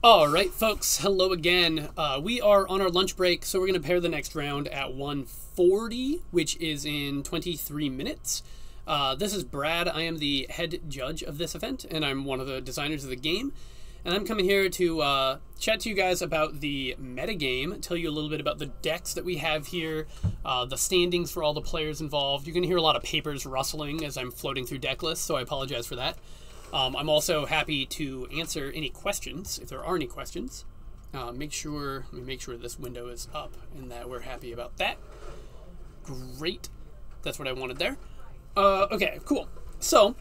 All right, folks. Hello again. We are on our lunch break, so we're going to pair the next round at 1:40, which is in 23 minutes. This is Brad. I am the head judge of this event, and I'm one of the designers of the game. And I'm coming here to chat to you guys about the metagame, tell you a little bit about the decks that we have here, the standings for all the players involved. You're going to hear a lot of papers rustling as I'm floating through deck lists, so I apologize for that. I'm also happy to answer any questions, if there are any questions. Let me make sure this window is up and that we're happy about that. Great. That's what I wanted there. Okay, cool. So,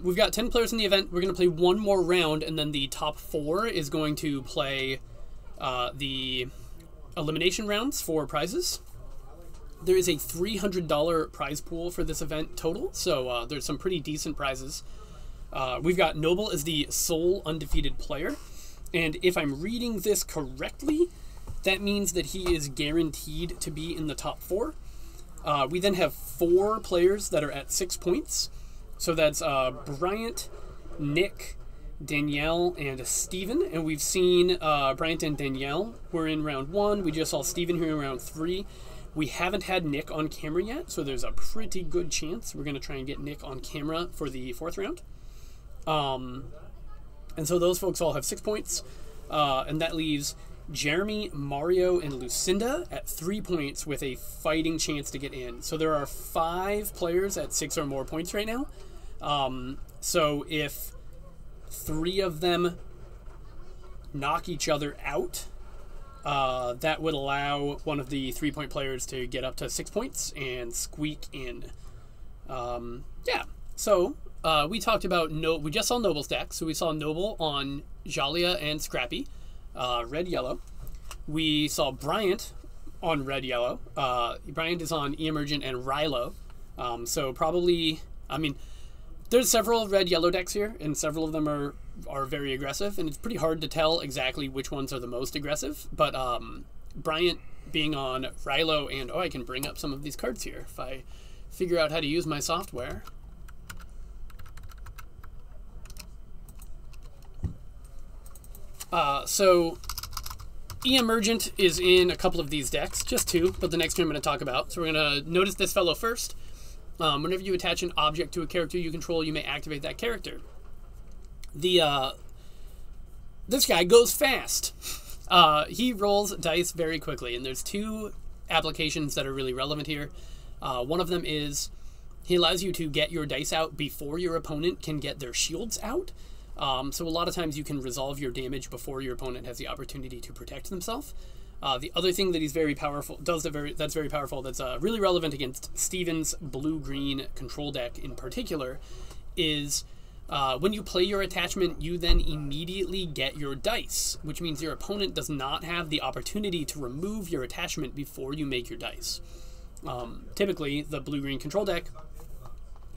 we've got 10 players in the event. We're going to play one more round, and then the top 4 is going to play the elimination rounds for prizes. There is a $300 prize pool for this event total, so there's some pretty decent prizes. We've got Noble as the sole undefeated player, and if I'm reading this correctly, that means that he is guaranteed to be in the top 4. We then have 4 players that are at 6 points. So that's Bryant, Nick, Danielle, and Steven. And we've seen Bryant and Danielle were in round 1. We just saw Steven here in round 3. We haven't had Nick on camera yet, so there's a pretty good chance we're going to try and get Nick on camera for the 4th round. And so those folks all have 6 points. And that leaves Jeremy, Mario, and Lucinda at 3 points with a fighting chance to get in. So there are 5 players at 6 or more points right now. So if 3 of them knock each other out, that would allow one of the 3-point players to get up to 6 points and squeak in. Yeah, so we talked about, we just saw Noble's deck. So we saw Noble on Jalia and Scrappy. Red-yellow. We saw Bryant on red-yellow. Bryant is on E-Emergent and Rilo. So probably, I mean, there's several red-yellow decks here, and several of them are very aggressive, and it's pretty hard to tell exactly which ones are the most aggressive. But Bryant being on Rilo, and I can bring up some of these cards here if I figure out how to use my software. So E-Emergent is in a couple of these decks, just 2, but the next 2 I'm going to talk about. So we're going to notice this fellow first. Whenever you attach an object to a character you control, you may activate that character. This guy goes fast. He rolls dice very quickly, and there's 2 applications that are really relevant here. One of them is he allows you to get your dice out before your opponent can get their shields out. So a lot of times you can resolve your damage before your opponent has the opportunity to protect themselves. The other thing that he's very powerful that's very powerful, that's really relevant against Steven's blue-green control deck in particular, is when you play your attachment, you then immediately get your dice, which means your opponent does not have the opportunity to remove your attachment before you make your dice. Typically, the blue-green control deck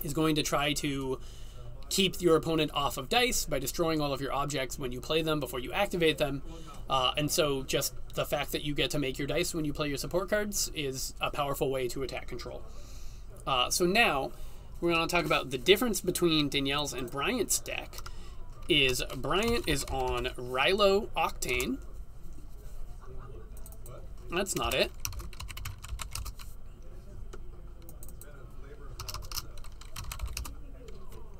is going to try to keep your opponent off of dice by destroying all of your objects when you play them before you activate them. And so just the fact that you get to make your dice when you play your support cards is a powerful way to attack control. So now we're going to talk about the difference between Danielle's and Bryant's deck. Bryant is on Rilo Octane. That's not it.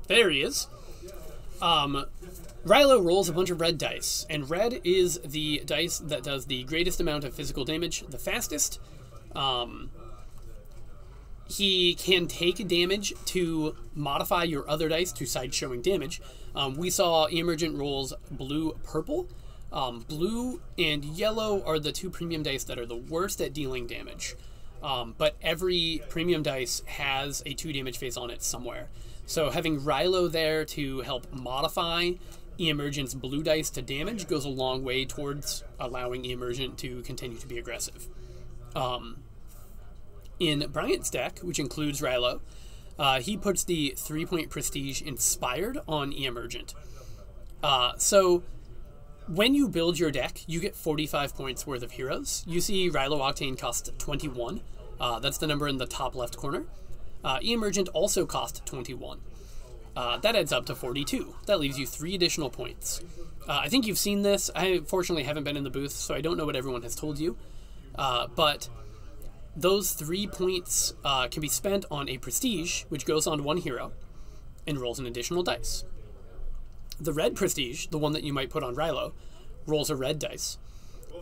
There he is. Rilo rolls a bunch of red dice, and red is the dice that does the greatest amount of physical damage the fastest. He can take damage to modify your other dice to side showing damage. We saw Emergent rolls blue-purple. Blue and yellow are the 2 premium dice that are the worst at dealing damage. But every premium dice has a 2 damage face on it somewhere. So having Rilo there to help modify E-Emergent's blue dice to damage goes a long way towards allowing E-Emergent to continue to be aggressive. In Bryant's deck, which includes Rilo, he puts the 3-point Prestige Inspired on E-Emergent. So when you build your deck, you get 45 points worth of heroes. You see Rilo Octane costs 21. That's the number in the top left corner. E-Emergent also cost 21. That adds up to 42. That leaves you 3 additional points. I think you've seen this. I fortunately haven't been in the booth, so I don't know what everyone has told you. But those 3 points can be spent on a prestige, which goes on 1 hero, and rolls an additional dice. The red prestige, the one that you might put on Rilo, rolls a red dice.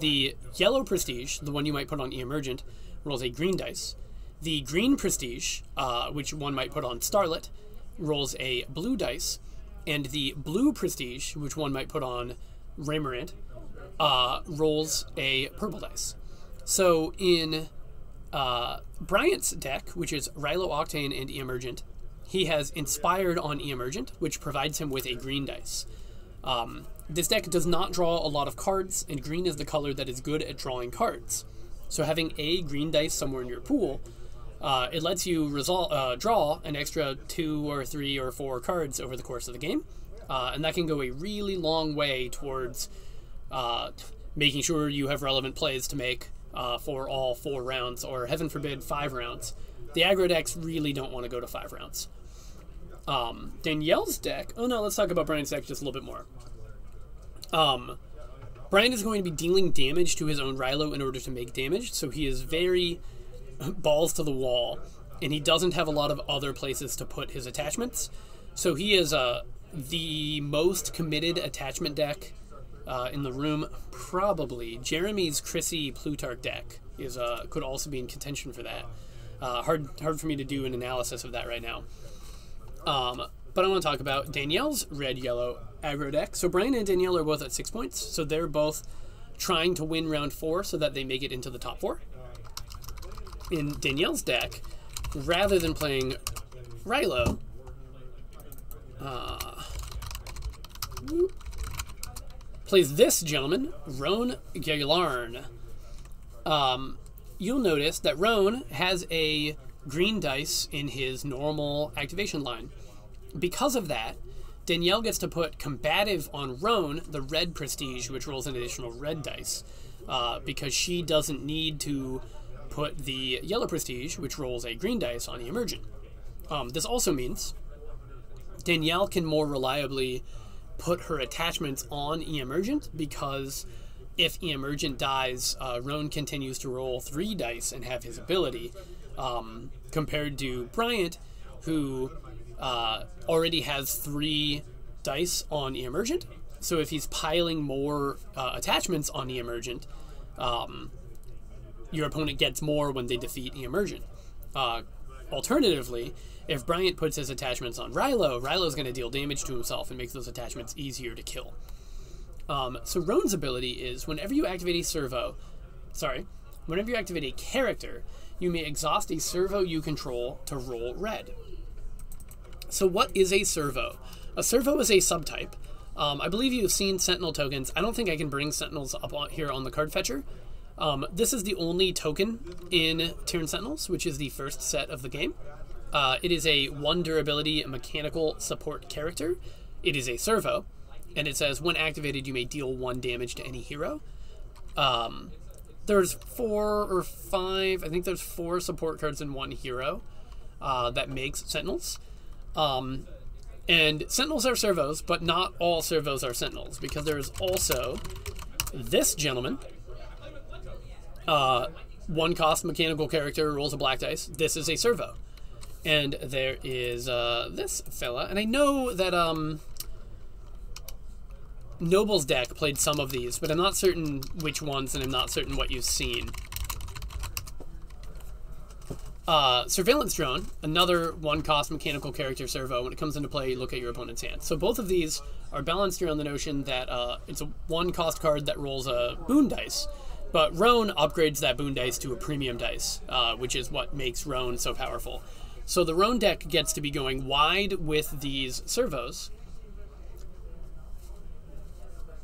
The yellow prestige, the one you might put on Emergent, rolls a green dice. The green prestige, which one might put on Starlet, rolls a blue dice. And the blue prestige, which one might put on Raymorant, rolls a purple dice. So in Bryant's deck, which is Rilo, Octane, and Emergent, he has Inspired on Emergent, which provides him with a green dice. This deck does not draw a lot of cards, and green is the color that is good at drawing cards. So having a green dice somewhere in your pool, it lets you draw an extra 2 or 3 or 4 cards over the course of the game, and that can go a really long way towards making sure you have relevant plays to make for all 4 rounds, or heaven forbid 5 rounds. The aggro decks really don't want to go to 5 rounds. Danielle's deck... Oh no, let's talk about Brian's deck just a little bit more. Brian is going to be dealing damage to his own Rilo in order to make damage, so he is very balls to the wall, and he doesn't have a lot of other places to put his attachments. So he is the most committed attachment deck in the room, probably. Jeremy's Chrissy Plutarch deck is could also be in contention for that. Hard for me to do an analysis of that right now. But I want to talk about Danielle's red-yellow aggro deck. So Brian and Danielle are both at 6 points, so they're both trying to win round 4 so that they make it into the top 4. In Danielle's deck, rather than playing Rilo, plays this gentleman, Roan Galarn. You'll notice that Roan has a green dice in his normal activation line. Because of that, Danielle gets to put Combative on Roan, the red prestige, which rolls an additional red dice, because she doesn't need to put the yellow prestige, which rolls a green dice, on Emergent. This also means Danielle can more reliably put her attachments on Emergent, because if Emergent dies, Roan continues to roll 3 dice and have his ability, compared to Bryant, who already has 3 dice on Emergent. So if he's piling more attachments on Emergent, your opponent gets more when they defeat Emergent. Alternatively, if Bryant puts his attachments on Rilo, Rilo's going to deal damage to himself and make those attachments easier to kill. So Roan's ability is whenever you activate a character, you may exhaust a servo you control to roll red. So what is a servo? A servo is a subtype. I believe you've seen Sentinel tokens. I don't think I can bring Sentinels up here on the card fetcher. This is the only token in Tyryn Sentinels, which is the first set of the game. It is a 1 durability mechanical support character. It is a servo, and it says when activated you may deal 1 damage to any hero. There's 4 or 5, I think there's 4 support cards in 1 hero that makes Sentinels. And Sentinels are servos, but not all servos are Sentinels, because there's also this gentleman. 1 cost mechanical character, rolls a black dice. This is a servo. And there is this fella, and I know that Noble's deck played some of these, but I'm not certain which ones, and I'm not certain what you've seen. Surveillance Drone, another 1 cost mechanical character servo. When it comes into play, look at your opponent's hand. So both of these are balanced around the notion that it's a 1 cost card that rolls a boon dice, but Roan upgrades that boon dice to a premium dice, which is what makes Roan so powerful. So the Roan deck gets to be going wide with these servos.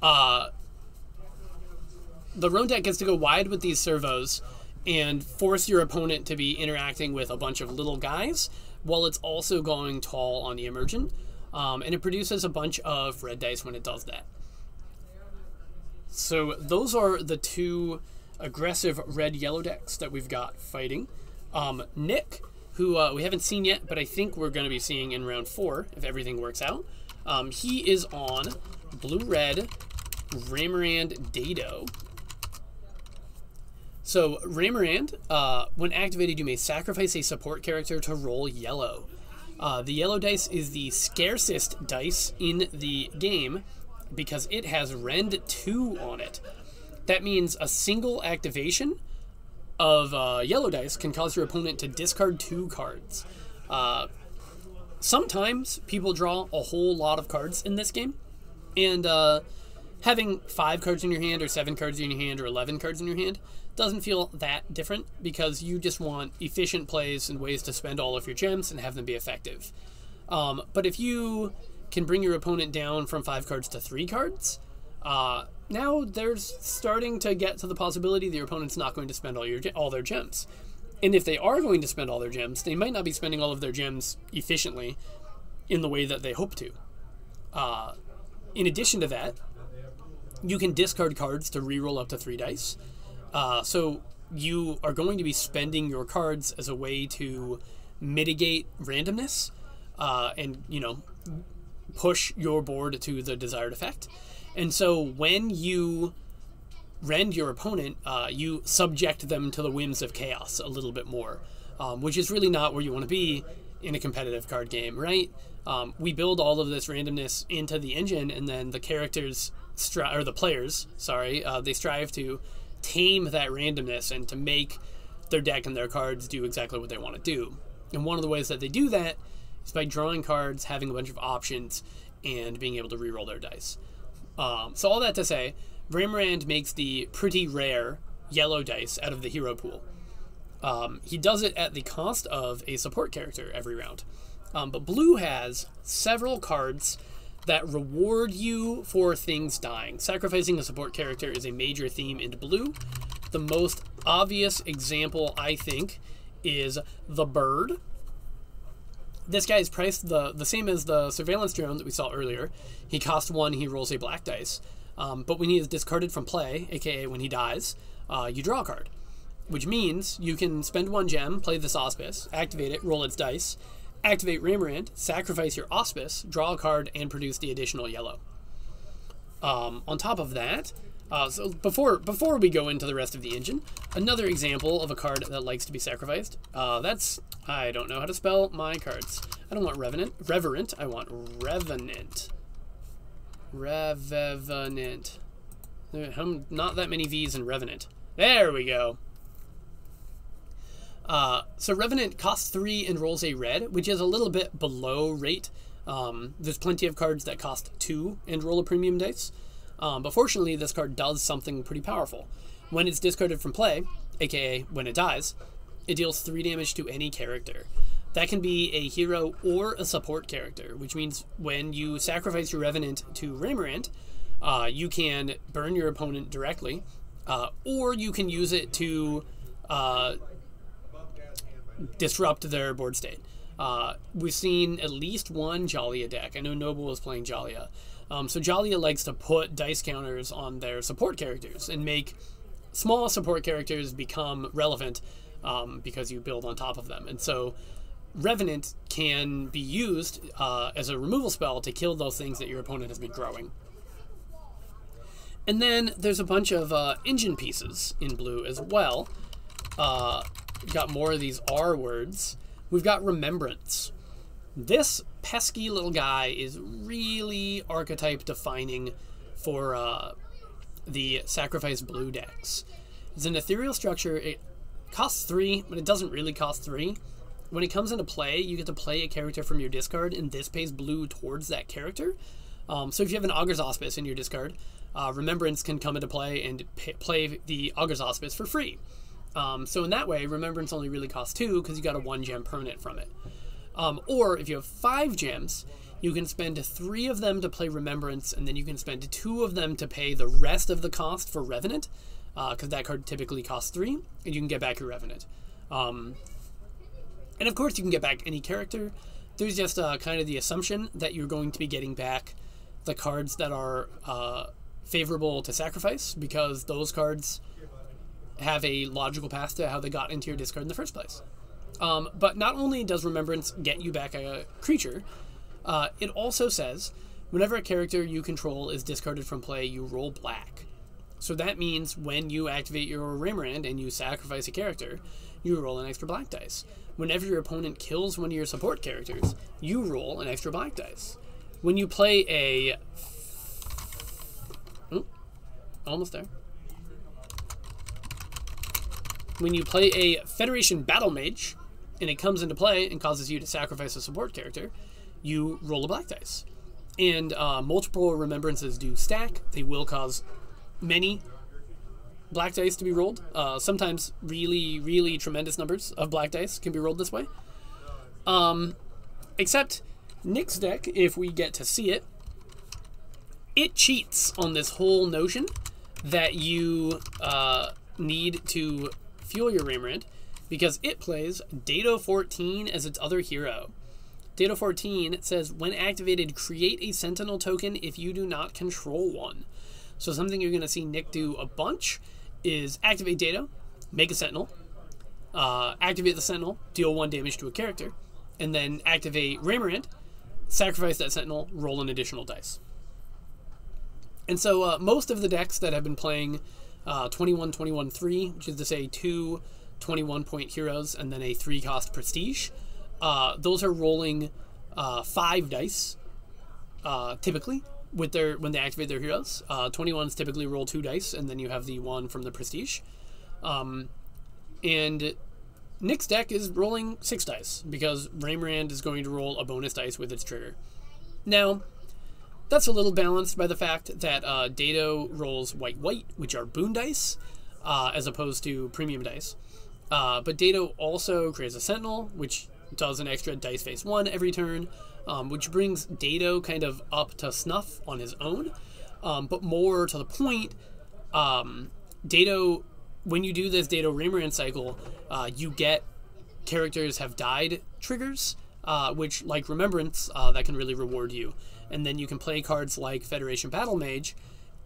The Roan deck gets to go wide with these servos and force your opponent to be interacting with a bunch of little guys, while it's also going tall on the Emergent, and it produces a bunch of red dice when it does that. So those are the 2 aggressive red-yellow decks that we've got fighting. Nick who we haven't seen yet, but I think we're going to be seeing in round 4 if everything works out. He is on blue-red Ramarand Dado. So Ramarand, when activated, you may sacrifice a support character to roll yellow. The yellow dice is the scarcest dice in the game because it has Rend 2 on it. That means a single activation of yellow dice can cause your opponent to discard 2 cards. Sometimes people draw a whole lot of cards in this game, and having 5 cards in your hand or 7 cards in your hand or 11 cards in your hand doesn't feel that different because you just want efficient plays and ways to spend all of your gems and have them be effective. But if you can bring your opponent down from 5 cards to 3 cards, now there's starting to get to the possibility that your opponent's not going to spend all their gems. And if they are going to spend all their gems, they might not be spending all of their gems efficiently in the way that they hope to. In addition to that, you can discard cards to reroll up to 3 dice. So you are going to be spending your cards as a way to mitigate randomness and, push your board to the desired effect. And so when you rend your opponent, you subject them to the whims of chaos a little bit more, which is really not where you want to be in a competitive card game, right? We build all of this randomness into the engine, and then the characters, the players, they strive to tame that randomness and to make their deck and their cards do exactly what they want to do. And one of the ways that they do that is by drawing cards, having a bunch of options, and being able to reroll their dice. So all that to say, Ramarand makes the pretty rare yellow dice out of the hero pool. He does it at the cost of a support character every round. But blue has several cards that reward you for things dying. Sacrificing a support character is a major theme in blue. The most obvious example, I think, is the bird. This guy is priced the same as the surveillance drone that we saw earlier. He costs 1, he rolls a black dice. But when he is discarded from play, aka when he dies, you draw a card. Which means you can spend 1 gem, play this Auspice, activate it, roll its dice, activate Ramarand, sacrifice your Auspice, draw a card, and produce the additional yellow. On top of that, so before we go into the rest of the engine, another example of a card that likes to be sacrificed, I don't know how to spell my cards. I don't want Reverent, I want Revenant. Revenant. Not that many V's in Revenant. There we go. So Revenant costs 3 and rolls a red, which is a little bit below rate. There's plenty of cards that cost 2 and roll a premium dice. But fortunately, this card does something pretty powerful. When it's discarded from play, aka when it dies, it deals 3 damage to any character. That can be a hero or a support character, which means when you sacrifice your Revenant to Ramarand, you can burn your opponent directly, or you can use it to disrupt their board state. We've seen at least one Jalia deck. I know Noble is playing Jalia. So Jalia likes to put dice counters on their support characters and make small support characters become relevant because you build on top of them. And so Revenant can be used as a removal spell to kill those things that your opponent has been growing. And then there's a bunch of engine pieces in blue as well. We've got more of these R words. We've got Remembrance. This pesky little guy is really archetype defining for the Sacrifice blue decks. It's an ethereal structure. It costs 3, but it doesn't really cost 3. When it comes into play, you get to play a character from your discard, and this pays blue towards that character. So if you have an Augur's Auspice in your discard, Remembrance can come into play and play the Augur's Auspice for free. So in that way, Remembrance only really costs 2 because you got a 1 gem permanent from it. Or if you have 5 gems, you can spend 3 of them to play Remembrance, and then you can spend 2 of them to pay the rest of the cost for Revenant, because that card typically costs 3, and you can get back your Revenant. And of course you can get back any character. There's just kind of the assumption that you're going to be getting back the cards that are favorable to sacrifice, because those cards have a logical path to how they got into your discard in the first place. But not only does Remembrance get you back a creature, it also says whenever a character you control is discarded from play, you roll black. So that means when you activate your Raymorand and you sacrifice a character, you roll an extra black dice. Whenever your opponent kills one of your support characters, you roll an extra black dice. When you play a... almost there. When you play a Federation Battle Mage, and it comes into play and causes you to sacrifice a support character, you roll a black dice. And multiple Remembrances do stack. They will cause many black dice to be rolled. Sometimes really, really tremendous numbers of black dice can be rolled this way. Except Nick's deck, if we get to see it, it cheats on this whole notion that you need to fuel your Raymorand, because it plays Dado 14 as its other hero. Dado 14 says, when activated, create a Sentinel token if you do not control one. So something you're going to see Nick do a bunch is activate Dado, make a Sentinel, activate the Sentinel, deal 1 damage to a character, and then activate Raymorand, sacrifice that Sentinel, roll an additional dice. And so most of the decks that have been playing 21-21-3, which is to say 2 21-point heroes and then a 3-cost prestige, those are rolling 5 dice, typically, with when they activate their heroes. 21s typically roll 2 dice, and then you have the 1 from the prestige. And Nick's deck is rolling 6 dice, because Raymorand is going to roll a bonus dice with its trigger. Now, that's a little balanced by the fact that Dado rolls white-white, which are boon dice, as opposed to premium dice. But Dado also creates a Sentinel, which does an extra dice face 1 every turn, which brings Dado kind of up to snuff on his own. But more to the point, Dado, when you do this Dado Raymorand cycle, you get characters have died triggers, which, like Remembrance, that can really reward you. And then you can play cards like Federation Battle Mage,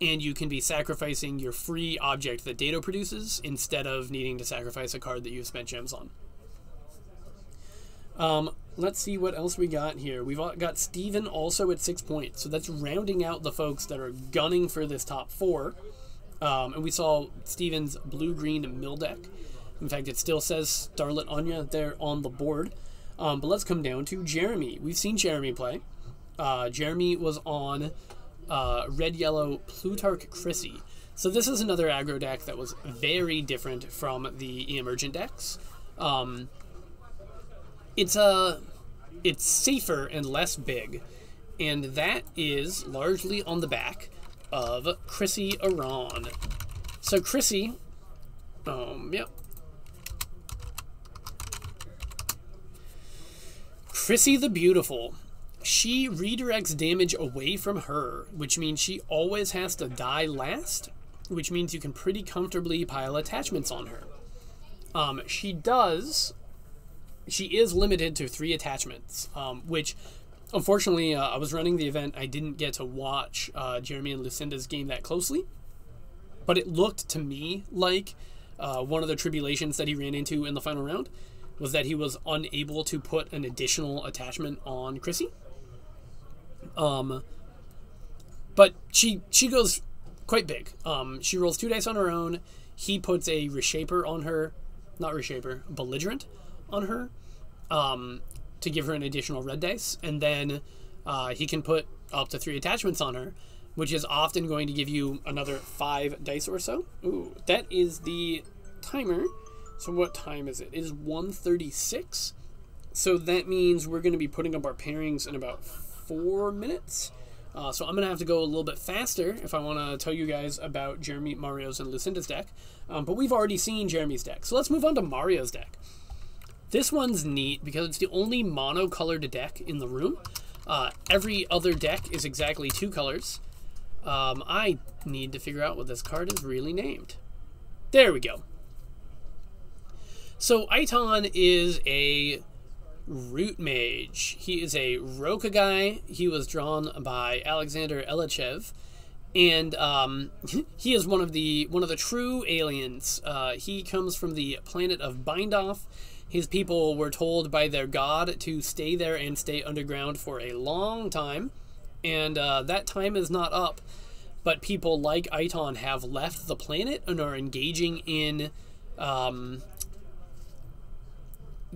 and you can be sacrificing your free object that Dado produces instead of needing to sacrifice a card that you've spent gems on. Let's see what else we got here. We've got Steven also at 6 points, so that's rounding out the folks that are gunning for this top 4. And we saw Steven's blue-green mill deck. In fact, it still says Starlit Anya there on the board. But let's come down to Jeremy. We've seen Jeremy play. Jeremy was on red-yellow Plutarch Chrissy. So this is another aggro deck that was very different from the Emergent decks. It's safer and less big, and that is largely on the back of Chrissy Iran. So Chrissy, Chrissy the Beautiful. She redirects damage away from her, which means she always has to die last, which means you can pretty comfortably pile attachments on her. She is limited to 3 attachments, which, unfortunately, I was running the event. I didn't get to watch Jeremy and Lucinda's game that closely, but it looked to me like one of the tribulations that he ran into in the final round was that he was unable to put an additional attachment on Chrissy. But she goes quite big. She rolls 2 dice on her own. He puts a Reshaper on her, not Reshaper, Belligerent on her, to give her an additional red dice, and then he can put up to 3 attachments on her, which is often going to give you another 5 dice or so. Ooh, that is the timer. So what time is it? It is 1:36. So that means we're going to be putting up our pairings in about 4 minutes. So I'm going to have to go a little bit faster if I want to tell you guys about Jeremy, Mario's, and Lucinda's deck. But we've already seen Jeremy's deck. So let's move on to Mario's deck. This one's neat because it's the only mono-colored deck in the room. Every other deck is exactly 2 colors. I need to figure out what this card is really named. There we go. So Aiton is a Root Mage. He is a Roka guy. He was drawn by Alexander Elichev, and he is one of the true aliens. He comes from the planet of Bindoff. His people were told by their god to stay there and stay underground for a long time, and that time is not up. But people like Aiton have left the planet and are engaging in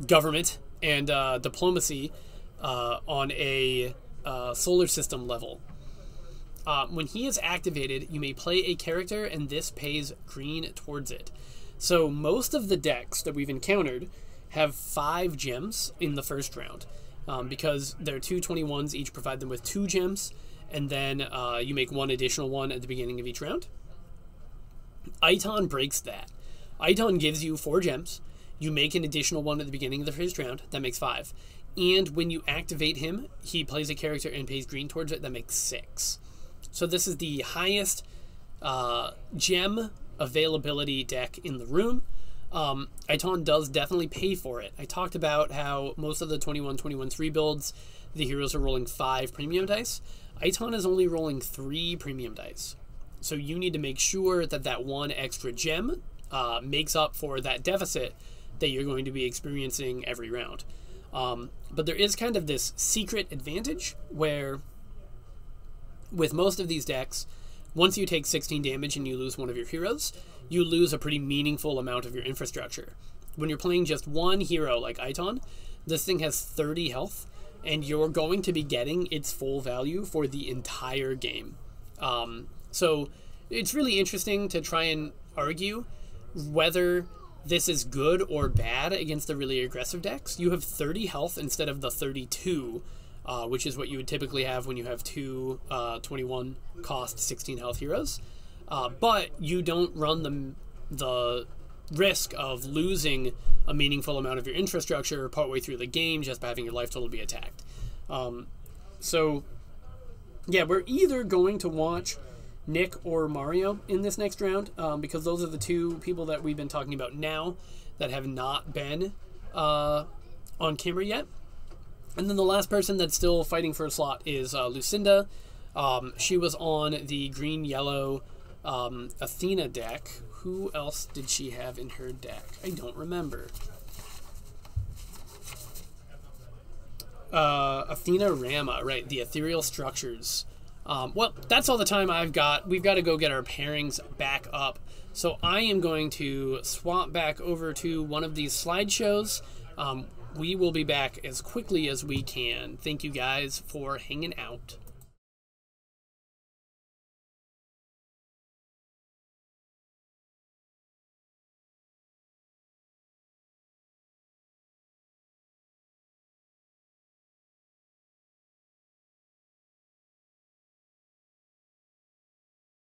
government and diplomacy on a solar system level. When he is activated, you may play a character, and this pays green towards it. So most of the decks that we've encountered have 5 gems in the first round, because their 2/21s each provide them with 2 gems, and then you make 1 additional one at the beginning of each round. Aiton breaks that. Aiton gives you 4 gems. You make an additional one at the beginning of the first round. That makes 5. And when you activate him, he plays a character and pays green towards it. That makes 6. So this is the highest gem availability deck in the room. Aiton does definitely pay for it. I talked about how most of the 21/21 builds, the heroes are rolling 5 premium dice. Aiton is only rolling 3 premium dice. So you need to make sure that that 1 extra gem makes up for that deficit that you're going to be experiencing every round. But there is kind of this secret advantage where with most of these decks, once you take 16 damage and you lose one of your heroes, you lose a pretty meaningful amount of your infrastructure. When you're playing just one hero like Aiton, this thing has 30 health, and you're going to be getting its full value for the entire game. So it's really interesting to try and argue whether this is good or bad against the really aggressive decks. You have 30 health instead of the 32, which is what you would typically have when you have 2 21 cost 16 health heroes. But you don't run the risk of losing a meaningful amount of your infrastructure partway through the game just by having your life total be attacked. So, yeah, we're either going to watch Nick or Mario in this next round, because those are the 2 people that we've been talking about now that have not been on camera yet. And then the last person that's still fighting for a slot is Lucinda. She was on the green-yellow Athena deck. Who else did she have in her deck? I don't remember. Athena Rama, right, the ethereal structures. Well, that's all the time I've got. We've got to go get our pairings back up. So I am going to swap back over to one of these slideshows. We will be back as quickly as we can. Thank you guys for hanging out.